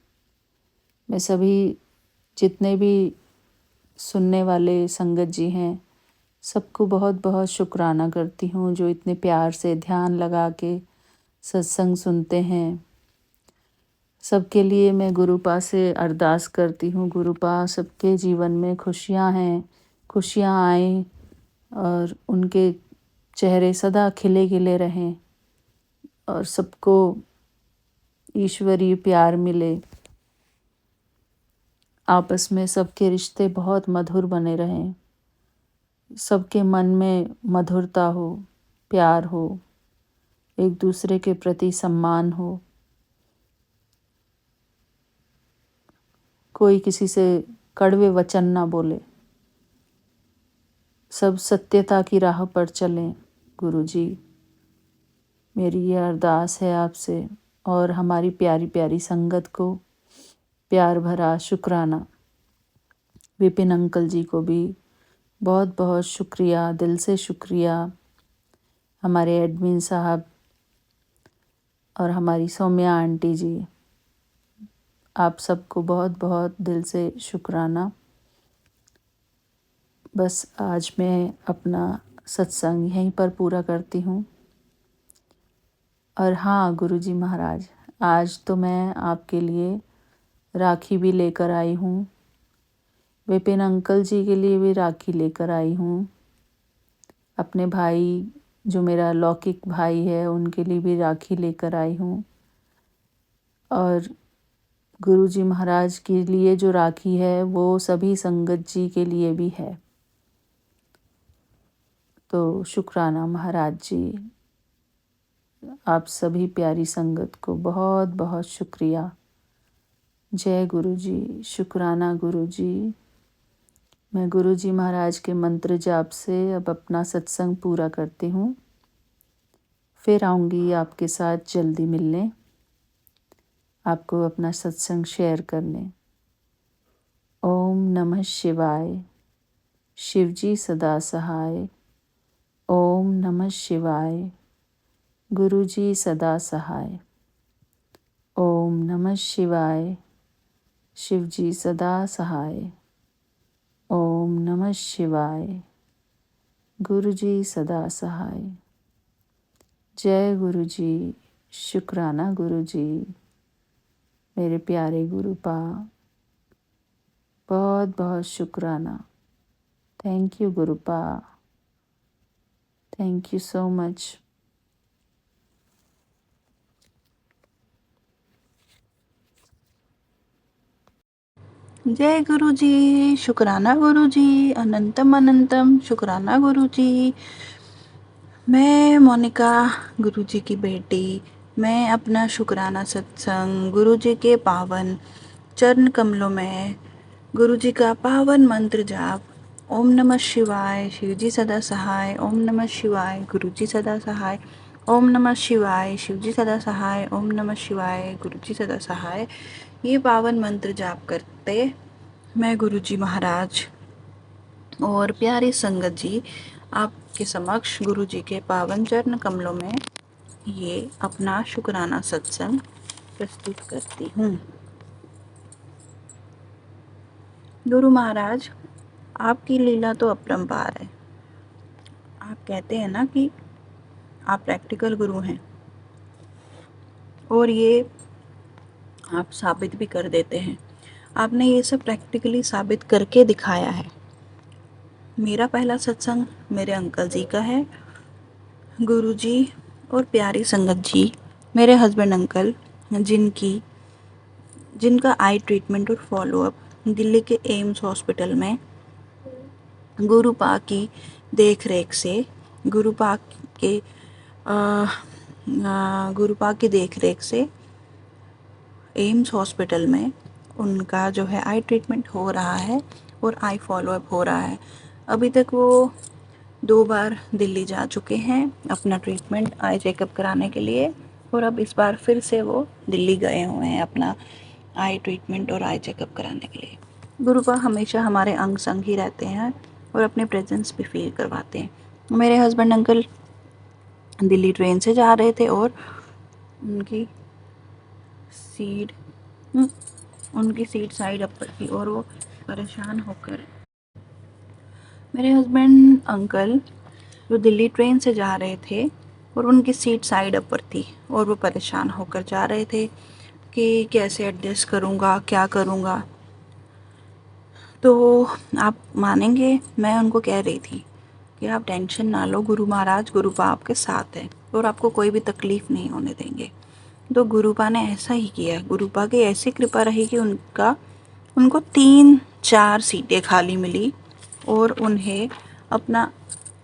मैं सभी जितने भी सुनने वाले संगत जी हैं, सबको बहुत बहुत शुक्राना करती हूँ, जो इतने प्यार से ध्यान लगा के सत्संग सुनते हैं। सबके लिए मैं गुरुपा से अरदास करती हूँ, गुरुपा सबके जीवन में खुशियाँ आएँ और उनके चेहरे सदा खिले खिले रहें और सबको ईश्वरीय प्यार मिले। आपस में सबके रिश्ते बहुत मधुर बने रहें। सबके मन में मधुरता हो, प्यार हो, एक दूसरे के प्रति सम्मान हो। कोई किसी से कड़वे वचन ना बोले, सब सत्यता की राह पर चलें। गुरुजी, मेरी ये अरदास है आपसे, और हमारी प्यारी प्यारी संगत को प्यार भरा शुक्राना। विपिन अंकल जी को भी बहुत बहुत शुक्रिया, दिल से शुक्रिया। हमारे एडमिन साहब और हमारी सौम्या आंटी जी, आप सबको बहुत बहुत दिल से शुक्राना। बस आज मैं अपना सत्संग यहीं पर पूरा करती हूँ। और हाँ गुरुजी महाराज, आज तो मैं आपके लिए राखी भी लेकर आई हूँ। विपिन अंकल जी के लिए भी राखी लेकर आई हूँ। अपने भाई, जो मेरा लौकिक भाई है, उनके लिए भी राखी लेकर आई हूँ। और गुरुजी महाराज के लिए जो राखी है वो सभी संगत जी के लिए भी है। तो शुक्राना महाराज जी, आप सभी प्यारी संगत को बहुत बहुत शुक्रिया। जय गुरुजी, शुक्राना गुरुजी। मैं गुरुजी महाराज के मंत्र जाप से अब अपना सत्संग पूरा करती हूँ। फिर आऊँगी आपके साथ जल्दी मिलने, आपको अपना सत्संग शेयर करने। ओम नमः शिवाय। शिवजी सदा सहाय। ओम नमः शिवाय। गुरुजी सदा सहाय। ओम नमः शिवाय। शिवजी सदा सहाय। ओम नमः शिवाय। गुरुजी सदा सहाय। जय गुरुजी, शुक्राना गुरुजी, मेरे प्यारे गुरुपा, बहुत बहुत शुक्राना। Thank you गुरुपा, thank you so much. जय गुरुजी, शुक्राना गुरुजी, अनंतम अनंतम शुक्राना गुरुजी। मैं मोनिका, गुरुजी की बेटी, मैं अपना शुक्राना सत्संग गुरुजी के पावन चरण कमलों में गुरुजी का पावन मंत्र जाप ओम नमः शिवाय, शिवजी सदा सहाय। ओम नमः शिवाय, गुरुजी सदा सहाय। ओम नमः शिवाय, शिवजी सदा सहाय। ओम नमः शिवाय, गुरुजी सदा सहाय। ये पावन मंत्र जाप करते मैं गुरुजी महाराज और प्यारी संगत जी आपके समक्ष गुरुजी के पावन चरण कमलों में ये अपना शुक्राना सत्संग प्रस्तुत करती हूँ। गुरु महाराज, आपकी लीला तो अपरंपार है। आप कहते हैं ना कि आप प्रैक्टिकल गुरु हैं, और ये आप साबित भी कर देते हैं। आपने ये सब प्रैक्टिकली साबित करके दिखाया है। मेरा पहला सत्संग मेरे अंकल जी का है। गुरुजी और प्यारी संगत जी, मेरे हस्बैंड अंकल, जिनका आई ट्रीटमेंट और फॉलोअप दिल्ली के एम्स हॉस्पिटल में गुरुपा की देख रेख से गुरुपा की देख रेख से एम्स हॉस्पिटल में उनका जो है आई ट्रीटमेंट हो रहा है और आई फॉलोअप हो रहा है। अभी तक वो 2 बार दिल्ली जा चुके हैं अपना ट्रीटमेंट आई चेकअप कराने के लिए, और अब इस बार फिर से वो दिल्ली गए हुए हैं अपना आई ट्रीटमेंट और आई चेकअप कराने के लिए। गुरुपा हमेशा हमारे अंग संग ही रहते हैं और अपने प्रेजेंस भी फील करवाते हैं। मेरे हस्बैंड अंकल दिल्ली ट्रेन से जा रहे थे और उनकी सीट साइड अप पर थी और वो परेशान होकर, मेरे हस्बैंड अंकल जो दिल्ली ट्रेन से जा रहे थे और उनकी सीट साइड अप पर थी और वो परेशान होकर जा रहे थे कि कैसे एडजस्ट करूँगा, क्या करूँगा। तो आप मानेंगे, मैं उनको कह रही थी कि आप टेंशन ना लो, गुरु महाराज गुरुपा आपके साथ है और आपको कोई भी तकलीफ़ नहीं होने देंगे। तो गुरुपा ने ऐसा ही किया। गुरुपा की ऐसी कृपा रही कि उनको 3-4 सीटें खाली मिली और उन्हें अपना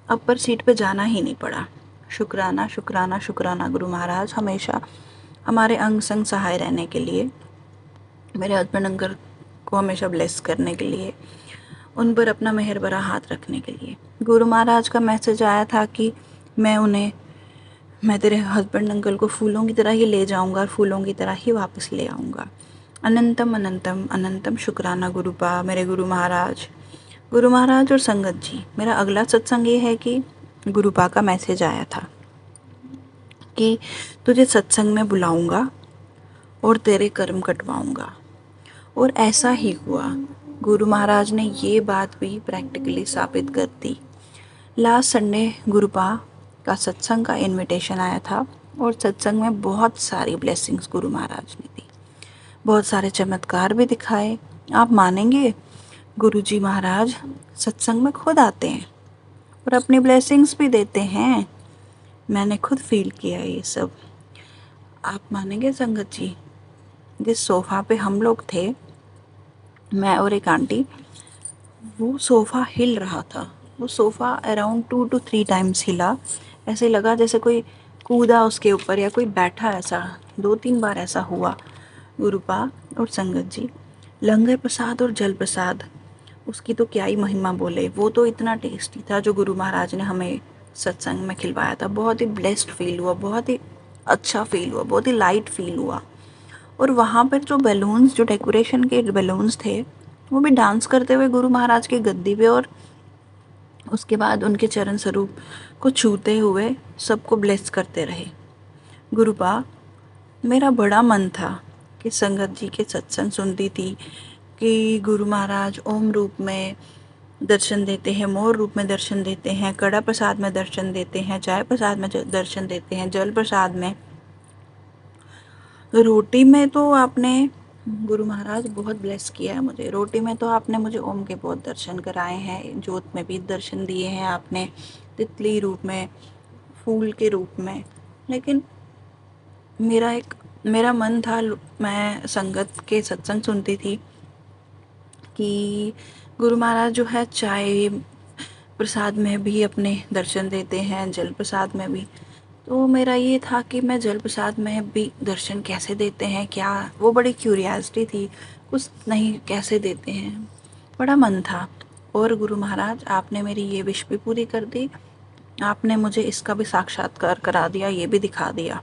अपर सीट पे जाना ही नहीं पड़ा। शुक्राना शुक्राना शुक्राना गुरु महाराज, हमेशा हमारे अंग संग सहाय रहने के लिए। मेरे हस्बैंड अंकल को हमेशा ब्लेस करने के लिए, उन पर अपना मेहर भरा हाथ रखने के लिए। गुरु महाराज का मैसेज आया था कि मैं तेरे हस्बैंड अंकल को फूलों की तरह ही ले जाऊंगा और फूलों की तरह ही वापस ले आऊँगा। अनंतम अनंतम अनंतम शुक्राना गुरुपा, मेरे गुरु महाराज और संगत जी। मेरा अगला सत्संग ये है कि गुरुपा का मैसेज आया था कि तुझे सत्संग में बुलाऊंगा और तेरे कर्म कटवाऊंगा, और ऐसा ही हुआ। गुरु महाराज ने ये बात भी प्रैक्टिकली साबित कर दी। लास्ट संडे गुरुपा का सत्संग का इनविटेशन आया था और सत्संग में बहुत सारी ब्लेसिंग्स गुरु महाराज ने दी, बहुत सारे चमत्कार भी दिखाए। आप मानेंगे, गुरुजी महाराज सत्संग में खुद आते हैं और अपनी ब्लेसिंग्स भी देते हैं। मैंने खुद फील किया ये सब। आप मानेंगे संगत जी, जिस सोफ़ा पे हम लोग थे, मैं और एक आंटी, वो सोफ़ा हिल रहा था। वो सोफ़ा अराउंड 2 to 3 टाइम्स हिला। ऐसे लगा जैसे कोई कूदा उसके ऊपर या कोई बैठा, ऐसा 2-3 बार ऐसा हुआ। गुरुपा और संगत जी, लंगर प्रसाद और जल प्रसाद, उसकी तो क्या ही महिमा बोले। वो तो इतना टेस्टी था जो गुरु महाराज ने हमें सत्संग में खिलवाया था। बहुत ही ब्लेस्ड फील हुआ, बहुत ही अच्छा फील हुआ, बहुत ही लाइट फील हुआ। और वहाँ पर जो बैलून्स, जो डेकोरेशन के बैलून्स थे, वो भी डांस करते हुए गुरु महाराज की गद्दी पे, और उसके बाद उनके चरण स्वरूप को छूते हुए सबको ब्लेस करते रहे। गुरुपा, मेरा बड़ा मन था कि संगत जी के सत्संग सुनती थी कि गुरु महाराज ओम रूप में दर्शन देते हैं, मोर रूप में दर्शन देते हैं, कड़ा प्रसाद में दर्शन देते हैं, चाय प्रसाद में दर्शन देते हैं, जल प्रसाद में, रोटी में तो आपने, गुरु महाराज बहुत ब्लेस किया है मुझे। रोटी में तो आपने मुझे ओम के बहुत दर्शन कराए हैं, जोत में भी दर्शन दिए हैं आपने, तितली रूप में, फूल के रूप में। लेकिन मेरा मन था, मैं संगत के सत्संग सुनती थी कि गुरु महाराज जो है चाय प्रसाद में भी अपने दर्शन देते हैं, जल प्रसाद में भी। तो मेरा ये था कि मैं जल प्रसाद में भी दर्शन कैसे देते हैं, क्या, वो बड़ी क्यूरियासिटी थी, कुछ नहीं कैसे देते हैं, बड़ा मन था। और गुरु महाराज, आपने मेरी ये विश भी पूरी कर दी। आपने मुझे इसका भी साक्षात्कार करा दिया, ये भी दिखा दिया।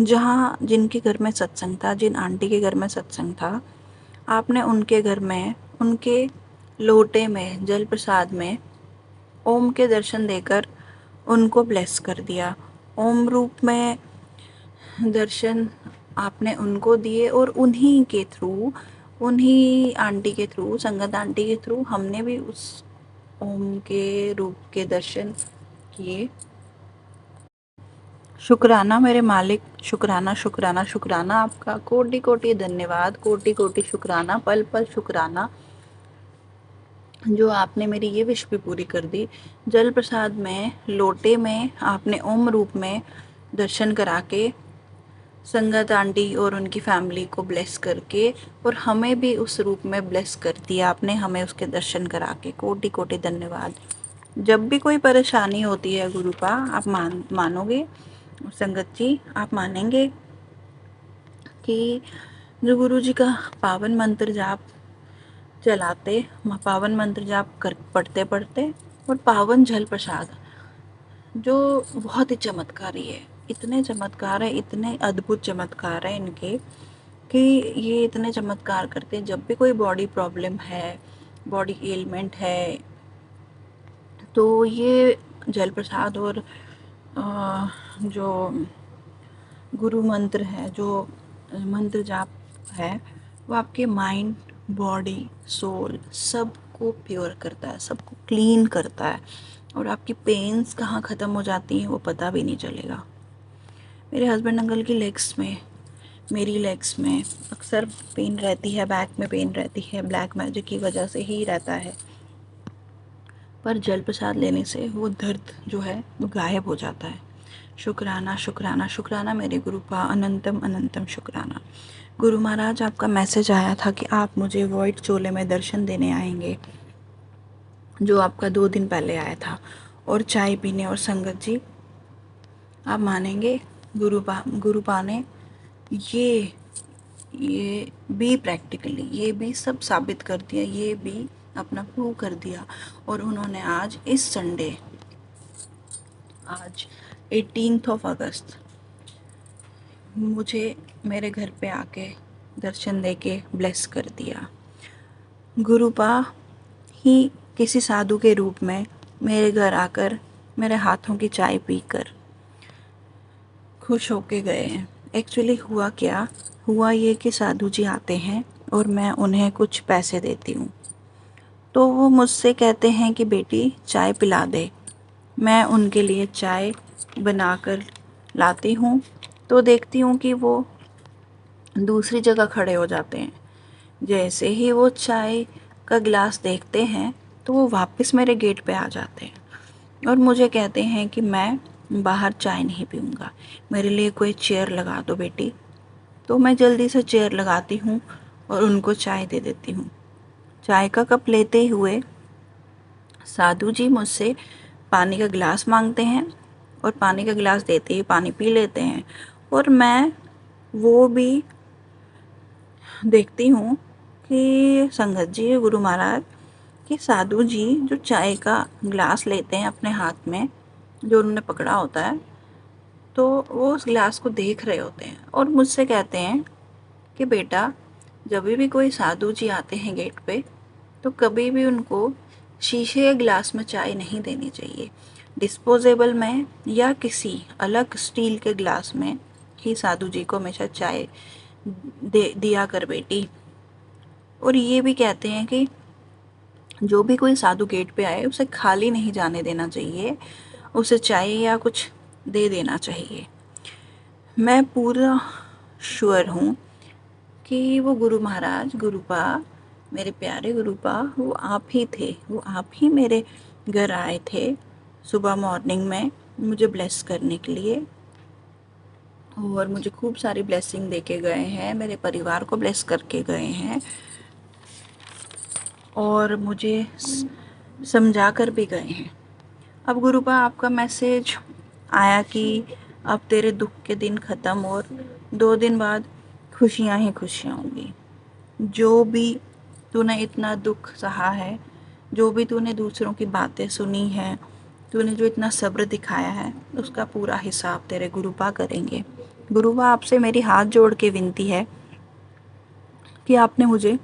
जहाँ जिनके घर में सत्संग था, जिन आंटी के घर में सत्संग था, आपने उनके घर में, उनके लोटे में, जल प्रसाद में ओम के दर्शन देकर उनको ब्लेस कर दिया। ओम रूप में दर्शन आपने उनको दिए, और उन्हीं के थ्रू, उन्हीं आंटी के थ्रू, संगत आंटी के थ्रू, हमने भी उस ओम के रूप के दर्शन किए। शुक्राना मेरे मालिक, शुक्राना शुक्राना शुक्राना आपका, कोटि कोटि धन्यवाद, कोटि कोटि शुक्राना, पल पल शुक्राना, जो आपने मेरी ये विश भी पूरी कर दी। जल प्रसाद में, लोटे में आपने ओम रूप में दर्शन करा के संगत आंटी और उनकी फैमिली को ब्लेस करके, और हमें भी उस रूप में ब्लेस कर दिया आपने, हमें उसके दर्शन करा के। कोटि कोटि धन्यवाद। जब भी कोई परेशानी होती है गुरुपा, आप मानोगे संगत जी, आप मानेंगे कि जो गुरु जी का पावन मंत्र जाप चलाते, पावन मंत्र जाप कर पढ़ते पढ़ते, और पावन जल प्रसाद, जो बहुत ही चमत्कारी है, इतने चमत्कार है, इतने अद्भुत चमत्कार है इनके, कि ये इतने चमत्कार करते हैं। जब भी कोई बॉडी प्रॉब्लम है, बॉडी एलिमेंट है, तो ये जल प्रसाद और जो गुरु मंत्र है, जो मंत्र जाप है, वो आपके माइंड, बॉडी, सोल सबको प्योर करता है, सबको क्लीन करता है, और आपकी पेन्स कहाँ ख़त्म हो जाती हैं वो पता भी नहीं चलेगा। मेरे हस्बैंड अंकल की लेग्स में, मेरी लेग्स में अक्सर पेन रहती है, बैक में पेन रहती है, ब्लैक मैजिक की वजह से ही रहता है, पर जल प्रसाद लेने से वो दर्द जो है वो गायब हो जाता है। शुक्राना शुक्राना शुक्राना मेरे गुरुपा, अनंतम अनंतम शुक्राना। गुरु महाराज, आपका मैसेज आया था कि आप मुझे वाइट चोले में दर्शन देने आएंगे, जो आपका 2 दिन पहले आया था, और चाय पीने। और संगत जी, आप मानेंगे, गुरुपा ने ये ये भी प्रैक्टिकली ये भी सब साबित कर दिया, ये भी अपना प्रूव कर दिया। और उन्होंने आज इस संडे, आज 18 अगस्त मुझे मेरे घर पे आके दर्शन देके ब्लेस कर दिया। गुरुपा ही किसी साधु के रूप में मेरे घर आकर मेरे हाथों की चाय पीकर खुश होके गए हैं। एक्चुअली हुआ क्या हुआ, ये कि साधु जी आते हैं और मैं उन्हें कुछ पैसे देती हूँ, तो वो मुझसे कहते हैं कि बेटी चाय पिला दे। मैं उनके लिए चाय बनाकर लाती हूँ, तो देखती हूँ कि वो दूसरी जगह खड़े हो जाते हैं। जैसे ही वो चाय का गिलास देखते हैं तो वो वापस मेरे गेट पे आ जाते हैं और मुझे कहते हैं कि मैं बाहर चाय नहीं पीऊँगा, मेरे लिए कोई चेयर लगा दो बेटी। तो मैं जल्दी से चेयर लगाती हूँ और उनको चाय दे देती हूँ। चाय का कप लेते हुए साधु जी मुझसे पानी का गिलास मांगते हैं और पानी का गिलास देते ही पानी पी लेते हैं। और मैं वो भी देखती हूँ कि संगत जी, गुरु महाराज, कि साधु जी जो चाय का गिलास लेते हैं अपने हाथ में, जो उन्होंने पकड़ा होता है, तो वो उस गिलास को देख रहे होते हैं और मुझसे कहते हैं कि बेटा जब भी कोई साधु जी आते हैं गेट पे, तो कभी भी उनको शीशे या गिलास में चाय नहीं देनी चाहिए। डिस्पोजेबल में या किसी अलग स्टील के गिलास में ही साधु जी को हमेशा चाय दिया कर बेटी। और ये भी कहते हैं कि जो भी कोई साधु गेट पे आए उसे खाली नहीं जाने देना चाहिए, उसे चाय या कुछ दे देना चाहिए। मैं पूरा श्योर हूँ कि वो गुरु महाराज, गुरुपा, मेरे प्यारे गुरुपा, वो आप ही थे, वो आप ही मेरे घर आए थे सुबह मॉर्निंग में मुझे ब्लेस करने के लिए और मुझे खूब सारी ब्लेसिंग देके गए हैं, मेरे परिवार को ब्लेस करके गए हैं और मुझे समझा कर भी गए हैं। अब गुरुपा आपका मैसेज आया कि अब तेरे दुख के दिन ख़त्म और 2 दिन बाद खुशियाँ ही खुशियाँ होंगी। जो भी तूने इतना दुख सहा है, जो भी तूने दूसरों की बातें सुनी हैं, तूने जो इतना सब्र दिखाया है, उसका पूरा हिसाब तेरे गुरुपा करेंगे। गुरुपा आपसे मेरी हाथ जोड़ के विनती है कि आपने मुझे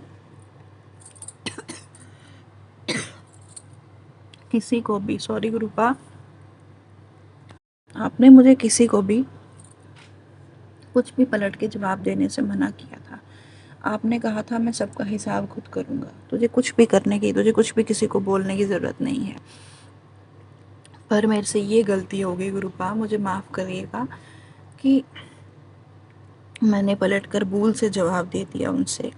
किसी को भी, सॉरी गुरुपा, आपने मुझे किसी को भी कुछ भी पलट के जवाब देने से मना किया था। आपने कहा था मैं सबका हिसाब खुद करूँगा, तुझे कुछ भी करने की, तुझे कुछ भी किसी को बोलने की ज़रूरत नहीं है। पर मेरे से ये गलती हो गई गुरुपा, मुझे माफ़ करिएगा कि मैंने पलटकर भूल से जवाब दे दिया उनसे।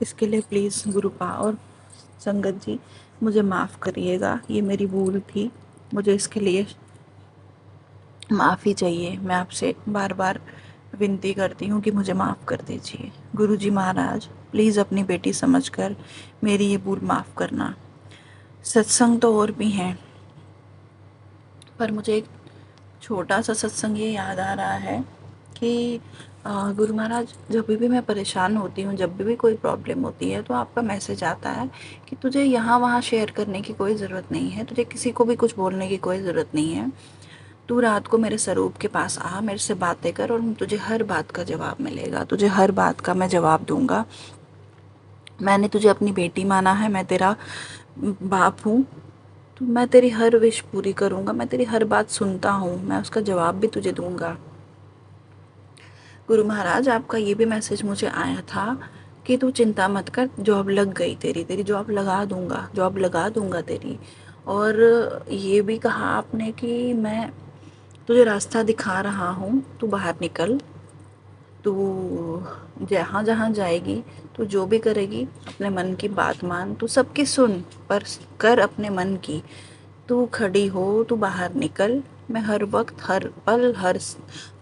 इसके लिए प्लीज़ गुरुपा और संगत जी मुझे माफ़ करिएगा, ये मेरी भूल थी, मुझे इसके लिए माफ़ी चाहिए। मैं आपसे बार बार विनती करती हूँ कि मुझे माफ़ कर दीजिए। गुरुजी महाराज प्लीज़ अपनी बेटी समझकर मेरी ये भूल माफ़ करना। सत्संग तो और भी हैं, पर मुझे एक छोटा सा सत्संग ये याद आ रहा है कि गुरु महाराज जब भी मैं परेशान होती हूँ, जब भी कोई प्रॉब्लम होती है, तो आपका मैसेज आता है कि तुझे यहाँ वहाँ शेयर करने की कोई ज़रूरत नहीं है, तुझे किसी को भी कुछ बोलने की कोई ज़रूरत नहीं है। तू रात को मेरे स्वरूप के पास आ, मेरे से बातें कर और तुझे हर बात का जवाब मिलेगा, तुझे हर बात का मैं जवाब दूंगा। मैंने तुझे अपनी बेटी माना है, मैं तेरा बाप हूँ, तो मैं तेरी हर विश पूरी करूँगा, मैं तेरी हर बात सुनता हूँ, मैं उसका जवाब भी तुझे दूंगा। गुरु महाराज आपका ये भी मैसेज मुझे आया था कि तू चिंता मत कर, जॉब लग गई तेरी, तेरी जॉब लगा दूंगा, जॉब लगा दूंगा तेरी। और ये भी कहा आपने कि मैं तुझे रास्ता दिखा रहा हूँ, तू बाहर निकल, तू जहाँ जहाँ जाएगी, तू जो भी करेगी अपने मन की बात मान, तू सबकी सुन पर कर अपने मन की। तू खड़ी हो, तू बाहर निकल, मैं हर वक्त, हर पल, हर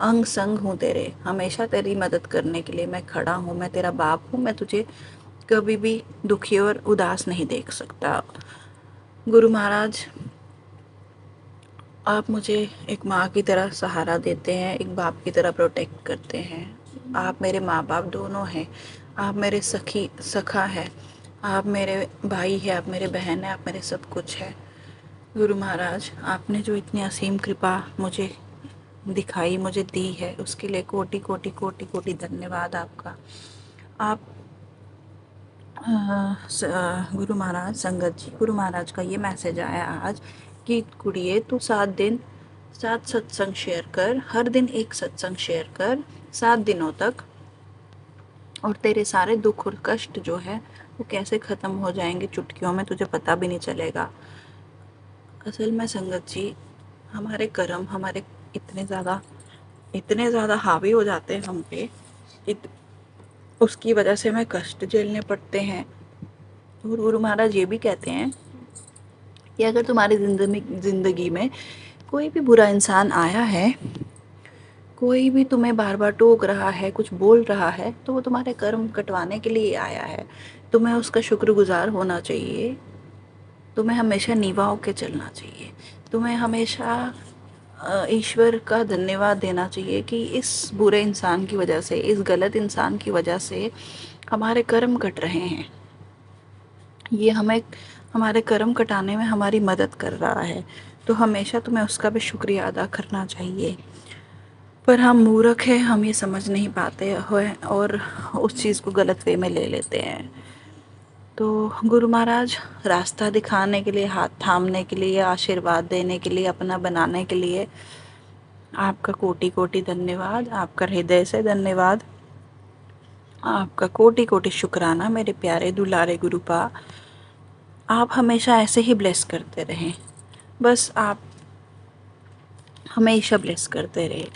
अंग संग हूँ तेरे, हमेशा तेरी मदद करने के लिए मैं खड़ा हूँ, मैं तेरा बाप हूँ, मैं तुझे कभी भी दुखी और उदास नहीं देख सकता। गुरु महाराज आप मुझे एक माँ की तरह सहारा देते हैं, एक बाप की तरह प्रोटेक्ट करते हैं, आप मेरे माँ बाप दोनों हैं, आप मेरे सखा है, आप मेरे भाई है, आप मेरे बहन है, आप मेरे सब कुछ है। गुरु महाराज, आपने जो इतनी असीम कृपा मुझे दिखाई, मुझे दी है, उसके लिए कोटि कोटि कोटि कोटि धन्यवाद आपका। आप गुरु महाराज, संगत जी, गुरु महाराज का ये मैसेज आया आज कि कुड़िए तू 7 सत्संग शेयर कर, हर दिन एक सत्संग शेयर कर 7 दिनों तक, और तेरे सारे दुख और कष्ट जो है वो कैसे ख़त्म हो जाएंगे चुटकियों में, तुझे पता भी नहीं चलेगा। असल में संगत जी, हमारे कर्म हमारे इतने ज़्यादा हावी हो जाते हैं हम पे, उसकी वजह से हमें कष्ट झेलने पड़ते हैं। और गुरु महाराज ये भी कहते हैं कि अगर तुम्हारी ज़िंदगी में कोई भी बुरा इंसान आया है, कोई भी तुम्हें बार बार टोक रहा है, कुछ बोल रहा है, तो वो तुम्हारे कर्म कटवाने के लिए आया है। तुम्हें उसका शुक्रगुजार होना चाहिए, तुम्हें हमेशा नीवा होके चलना चाहिए, तुम्हें हमेशा ईश्वर का धन्यवाद देना चाहिए कि इस बुरे इंसान की वजह से, इस गलत इंसान की वजह से हमारे कर्म कट रहे हैं। ये हमें हमारे कर्म कटाने में हमारी मदद कर रहा है, तो हमेशा तुम्हें उसका भी शुक्रिया अदा करना चाहिए। पर हम मूर्ख हैं, हम ये समझ नहीं पाते हैं और उस चीज़ को गलत वे में ले लेते हैं। तो गुरु महाराज, रास्ता दिखाने के लिए, हाथ थामने के लिए, आशीर्वाद देने के लिए, अपना बनाने के लिए आपका कोटि कोटि धन्यवाद, आपका हृदय से धन्यवाद, आपका कोटि कोटि शुक्राना मेरे प्यारे दुलारे गुरुपा। आप हमेशा ऐसे ही ब्लेस करते रहें, बस आप हमेशा ब्लेस करते रहे।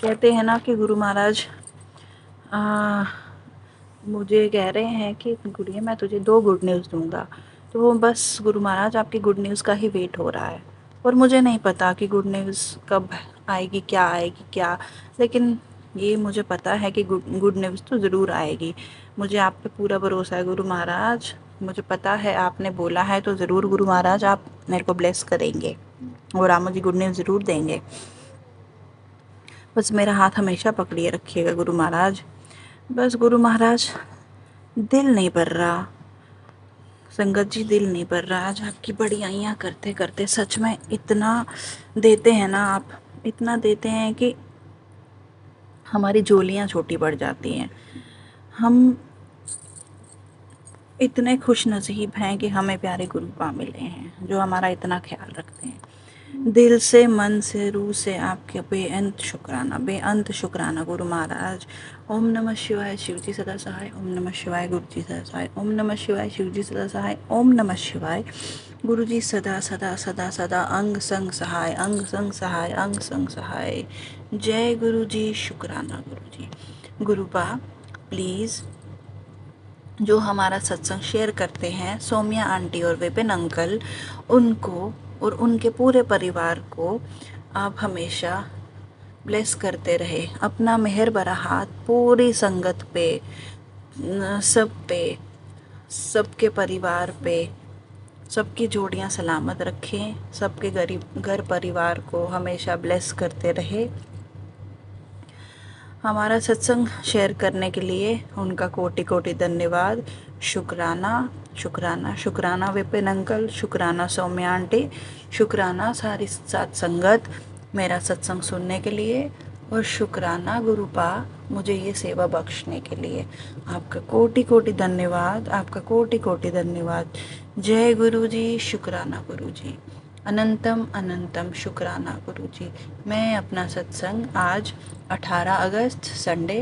कहते हैं ना कि गुरु महाराज मुझे कह रहे हैं कि गुड़िया मैं तुझे 2 गुड न्यूज़ दूंगा, तो बस गुरु महाराज आपकी गुड न्यूज़ का ही वेट हो रहा है। और मुझे नहीं पता कि गुड न्यूज़ कब आएगी, क्या आएगी क्या, लेकिन ये मुझे पता है कि गुड न्यूज़ तो ज़रूर आएगी। मुझे आप पे पूरा भरोसा है गुरु महाराज, मुझे पता है आपने बोला है तो ज़रूर गुरु महाराज आप मेरे को ब्लेस करेंगे और आप मुझे गुड न्यूज़ ज़रूर देंगे। बस मेरा हाथ हमेशा पकड़िए रखिएगा गुरु महाराज। बस गुरु महाराज, दिल नहीं भर रहा संगत जी, दिल नहीं भर रहा। आज आपकी बड़ाइयाँ करते करते सच में इतना देते हैं ना आप, इतना देते हैं कि हमारी झोलियाँ छोटी पड़ जाती हैं। हम इतने खुश नसीब हैं कि हमें प्यारे गुरुपा मिले हैं जो हमारा इतना ख्याल रखते हैं। दिल से, मन से, रूह से आपके बेअंत शुक्राना गुरु महाराज। ओम नमः शिवाय, शिवजी सदा सहाय। ओम नमः शिवाय, गुरु जी सदा सहाय। ओम नमः शिवाय, शिवजी सदा सहाय। ओम नमः शिवाय, गुरु जी सदा सदा सदा सदा अंग संग सहाय, अंग संग सहाय, अंग संग सहाय। जय गुरु जी, शुक्राना गुरु जी। गुरुपा प्लीज़, जो हमारा सत्संग शेयर करते हैं, सोमिया आंटी और विपिन अंकल, उनको और उनके पूरे परिवार को आप हमेशा ब्लेस करते रहे। अपना मेहर भरा हाथ पूरी संगत पे, सब पे, सबके परिवार पे, सबकी जोड़ियां सलामत रखें, सबके घर परिवार को हमेशा ब्लेस करते रहे। हमारा सत्संग शेयर करने के लिए उनका कोटि कोटि धन्यवाद। शुक्राना शुक्राना शुक्राना विपिन अंकल, शुक्राना सौम्या आंटी, शुक्राना सारी साथ संगत मेरा सत्संग सुनने के लिए, और शुक्राना गुरुपा मुझे ये सेवा बख्शने के लिए। आपका कोटि कोटि धन्यवाद, आपका कोटि कोटि धन्यवाद। जय गुरु जी, शुक्राना गुरु जी, अनंतम अनंतम शुक्राना गुरु जी। मैं अपना सत्संग आज 18 अगस्त संडे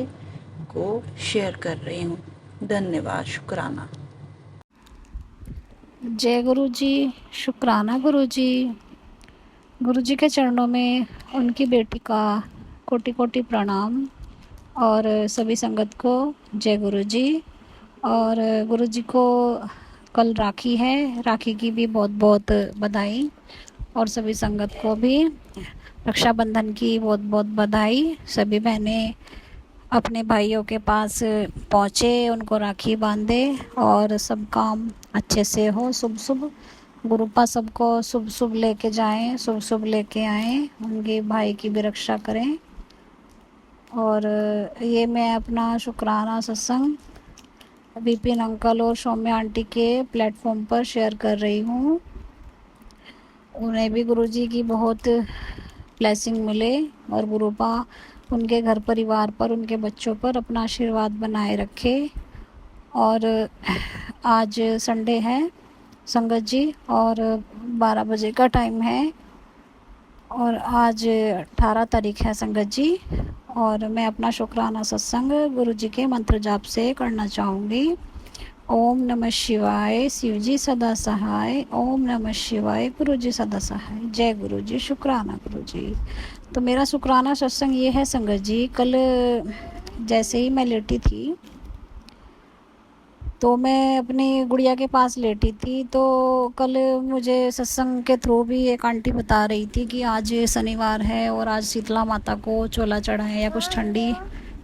को शेयर कर रही हूँ। धन्यवाद, शुक्राना। जय गुरु जी, शुक्राना गुरु जी। गुरु जी के चरणों में उनकी बेटी का कोटि कोटि प्रणाम, और सभी संगत को जय गुरु जी। और गुरु जी को कल राखी है, राखी की भी बहुत बहुत बधाई, और सभी संगत को भी रक्षाबंधन की बहुत बहुत बधाई। सभी बहनें अपने भाइयों के पास पहुँचे, उनको राखी बांधे और सब काम अच्छे से हो, शुभ शुभ। गुरुपा सबको शुभ शुभ लेके जाएं, शुभ शुभ लेके आएं, उनके भाई की भी रक्षा करें। और ये मैं अपना शुक्राना सत्संग विपिन अंकल और सौम्या आंटी के प्लेटफॉर्म पर शेयर कर रही हूँ। उन्हें भी गुरुजी की बहुत ब्लेसिंग मिले और गुरुपा उनके घर परिवार पर, उनके बच्चों पर अपना आशीर्वाद बनाए रखे। और आज संडे है संगत जी और 12 बजे का टाइम है और आज 18 तारीख है संगत जी। और मैं अपना शुक्राना सत्संग गुरुजी के मंत्र जाप से करना चाहूँगी। ओम नमः शिवाय, शिव जी सदा सहाय। ओम नमः शिवाय, गुरु जी सदा सहाय। जय गुरु जी, शुक्राना गुरु जी। तो मेरा शुक्राना सत्संग ये है संगत जी, कल जैसे ही मैं लेटी थी तो मैं अपनी गुड़िया के पास लेटी थी, तो कल मुझे सत्संग के थ्रू भी एक आंटी बता रही थी कि आज शनिवार है और आज शीतला माता को चोला चढ़ाएं या कुछ ठंडी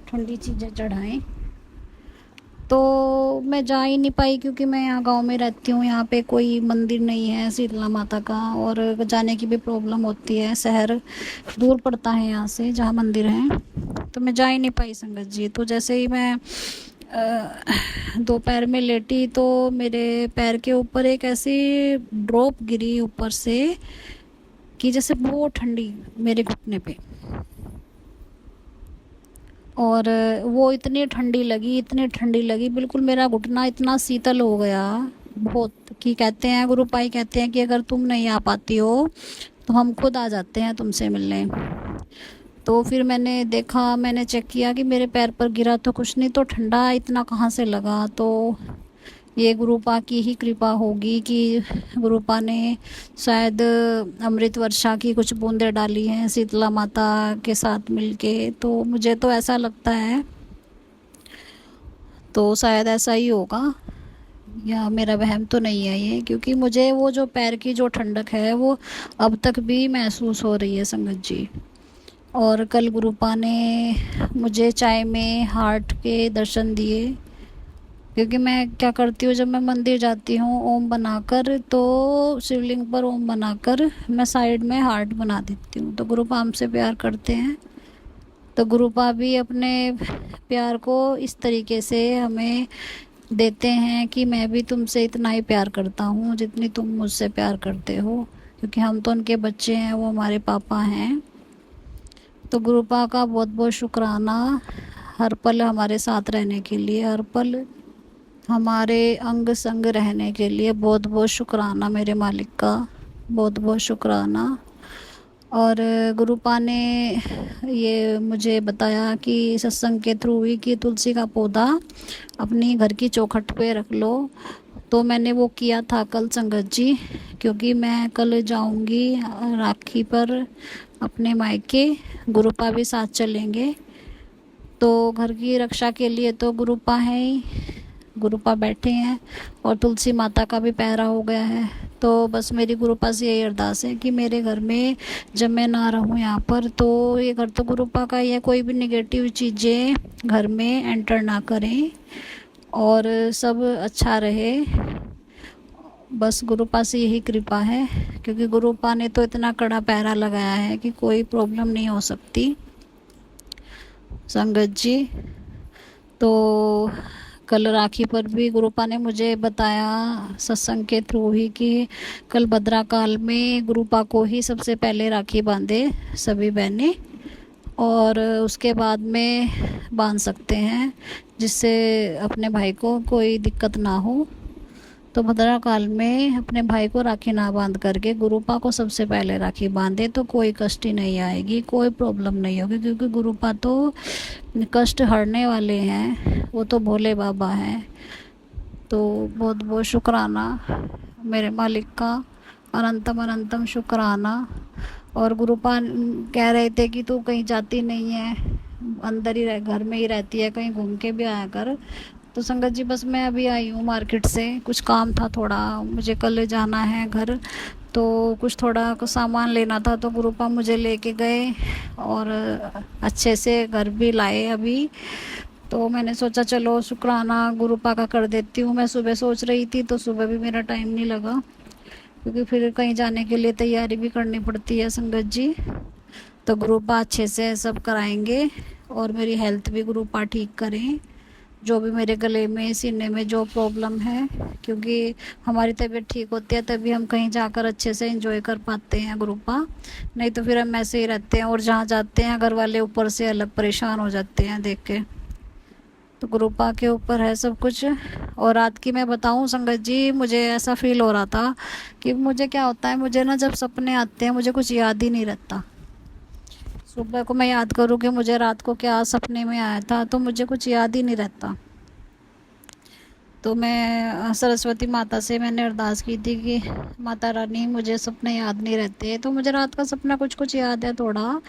ठंडी चीज़ें चढ़ाएं। तो मैं जा ही नहीं पाई क्योंकि मैं यहाँ गांव में रहती हूँ, यहाँ पे कोई मंदिर नहीं है शीतला माता का और जाने की भी प्रॉब्लम होती है, शहर दूर पड़ता है यहाँ से जहाँ मंदिर है, तो मैं जा ही नहीं पाई संगत जी। तो जैसे ही मैं दोपहर में लेटी तो मेरे पैर के ऊपर एक ऐसी ड्रॉप गिरी ऊपर से कि जैसे बहुत ठंडी मेरे घुटने पे, और वो इतनी ठंडी लगी, इतनी ठंडी लगी, बिल्कुल मेरा घुटना इतना शीतल हो गया बहुत कि कहते हैं गुरुपाई कहते हैं कि अगर तुम नहीं आ पाती हो तो हम खुद आ जाते हैं तुमसे मिलने। तो फिर मैंने देखा, मैंने चेक किया कि मेरे पैर पर गिरा तो कुछ नहीं, तो ठंडा इतना कहाँ से लगा। तो ये गुरुपा की ही कृपा होगी कि गुरुपा ने शायद अमृत वर्षा की कुछ बूंदें डाली हैं शीतला माता के साथ मिलके, तो मुझे तो ऐसा लगता है, तो शायद ऐसा ही होगा या मेरा वहम तो नहीं है ये, क्योंकि मुझे वो जो पैर की जो ठंडक है वो अब तक भी महसूस हो रही है संगत जी। और कल गुरुपा ने मुझे चाय में हार्ट के दर्शन दिए, क्योंकि मैं क्या करती हूँ जब मैं मंदिर जाती हूँ ओम बनाकर, तो शिवलिंग पर ओम बनाकर मैं साइड में हार्ट बना देती हूँ। तो गुरुपा हमसे प्यार करते हैं, तो गुरुपा भी अपने प्यार को इस तरीके से हमें देते हैं कि मैं भी तुमसे इतना ही प्यार करता हूँ जितनी तुम मुझसे प्यार करते हो, क्योंकि हम तो उनके बच्चे हैं, वो हमारे पापा हैं। तो गुरुपा का बहुत बहुत शुक्राना हर पल हमारे साथ रहने के लिए, हर पल हमारे अंग संग रहने के लिए बहुत बहुत शुक्राना मेरे मालिक का, बहुत बहुत शुक्राना। और गुरुपा ने ये मुझे बताया कि सत्संग के थ्रू ही कि तुलसी का पौधा अपनी घर की चौखट पे रख लो, तो मैंने वो किया था कल संगत जी, क्योंकि मैं कल जाऊंगी राखी पर अपने मायके, गुरुपा भी साथ चलेंगे। तो घर की रक्षा के लिए तो गुरुपा है ही, गुरुपा बैठे हैं और तुलसी माता का भी पहरा हो गया है। तो बस मेरी गुरुपा से यही अरदास है कि मेरे घर में जब मैं ना रहूं यहाँ पर, तो ये घर तो गुरुपा का ही है, कोई भी नेगेटिव चीज़ें घर में एंटर ना करें और सब अच्छा रहे। बस गुरुपा से यही कृपा है, क्योंकि गुरुपा ने तो इतना कड़ा पहरा लगाया है कि कोई प्रॉब्लम नहीं हो सकती संगत जी। तो कल राखी पर भी गुरुपा ने मुझे बताया सत्संग के थ्रू ही कि कल भद्रा काल में गुरुपा को ही सबसे पहले राखी बांधे सभी बहनें, और उसके बाद में बांध सकते हैं जिससे अपने भाई को कोई दिक्कत ना हो। तो भद्रा काल में अपने भाई को राखी ना बांध करके गुरुपा को सबसे पहले राखी बांधे तो कोई कष्ट ही नहीं आएगी, कोई प्रॉब्लम नहीं होगी, क्योंकि गुरुपा तो कष्ट हरने वाले हैं, वो तो भोले बाबा हैं। तो बहुत बहुत शुक्राना मेरे मालिक का, अनंतम अनंतम शुक्राना। और गुरुपा कह रहे थे कि तू कहीं जाती नहीं है, अंदर ही घर में ही रहती है, कहीं घूम के भी आया कर। तो संगत जी बस मैं अभी आई हूँ मार्केट से, कुछ काम था थोड़ा, मुझे कल जाना है घर, तो कुछ थोड़ा सामान लेना था, तो गुरुपा मुझे लेके गए और अच्छे से घर भी लाए अभी। तो मैंने सोचा चलो शुक्राना गुरुपा का कर देती हूँ। मैं सुबह सोच रही थी तो सुबह भी मेरा टाइम नहीं लगा, क्योंकि फिर कहीं जाने के लिए तैयारी भी करनी पड़ती है संगत जी। तो गुरुपा अच्छे से सब कराएंगे और मेरी हेल्थ भी गुरुपा ठीक करें, जो भी मेरे गले में सीने में जो प्रॉब्लम है, क्योंकि हमारी तबीयत ठीक होती है तभी हम कहीं जाकर अच्छे से एंजॉय कर पाते हैं गुरुपा, नहीं तो फिर हम ऐसे ही रहते हैं और जहाँ जाते हैं घर वाले ऊपर से अलग परेशान हो जाते हैं देख के। तो गुरुपा के ऊपर है सब कुछ। और रात की मैं बताऊं संगत जी, मुझे ऐसा फील हो रहा था कि मुझे क्या होता है, मुझे ना जब सपने आते हैं मुझे कुछ याद ही नहीं रहता। सुबह को मैं याद करूँ कि मुझे रात को क्या सपने में आया था तो मुझे कुछ याद ही नहीं रहता। तो मैं सरस्वती माता से मैंने अरदास की थी कि माता रानी मुझे सपने याद नहीं रहते, तो मुझे रात का सपना कुछ कुछ याद है थोड़ा।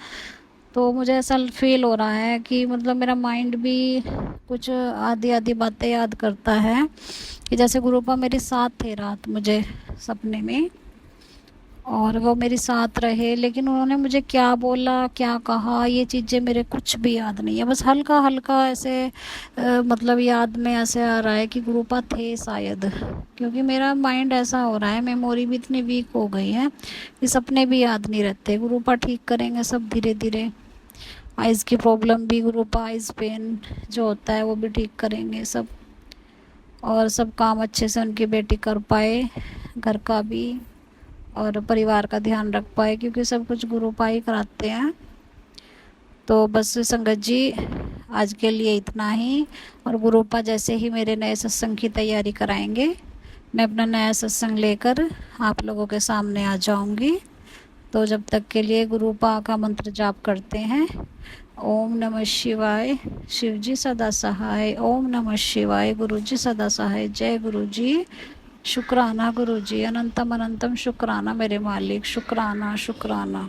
तो मुझे ऐसा फील हो रहा है कि मतलब मेरा माइंड भी कुछ आधी आधी बातें याद करता है कि जैसे गुरुपा मेरे साथ थे रात मुझे सपने में, और वो मेरे साथ रहे, लेकिन उन्होंने मुझे क्या बोला क्या कहा ये चीज़ें मेरे कुछ भी याद नहीं है। बस हल्का हल्का ऐसे मतलब याद में ऐसे आ रहा है कि गुरुपा थे शायद, क्योंकि मेरा माइंड ऐसा हो रहा है, मेमोरी भी इतनी वीक हो गई है कि सपने भी याद नहीं रहते। गुरुपा ठीक करेंगे सब धीरे धीरे। आइज़ की प्रॉब्लम भी गुरुपा, आइज़ पेन जो होता है वो भी ठीक करेंगे सब, और सब काम अच्छे से उनकी बेटी कर पाए, घर का भी और परिवार का ध्यान रख पाए, क्योंकि सब कुछ गुरुपा ही कराते हैं। तो बस संगत जी आज के लिए इतना ही, और गुरुपा जैसे ही मेरे नए सत्संग की तैयारी कराएंगे मैं अपना नया सत्संग लेकर आप लोगों के सामने आ जाऊंगी। तो जब तक के लिए गुरुपा का मंत्र जाप करते हैं। ओम नमः शिवाय, शिव जी सदा सहाय। ओम नमः शिवाय, गुरु जी सदा सहाय। जय गुरु जी। शुक्राना गुरु जी, अनंतम अनंतम शुक्राना मेरे मालिक, शुक्राना शुक्राना।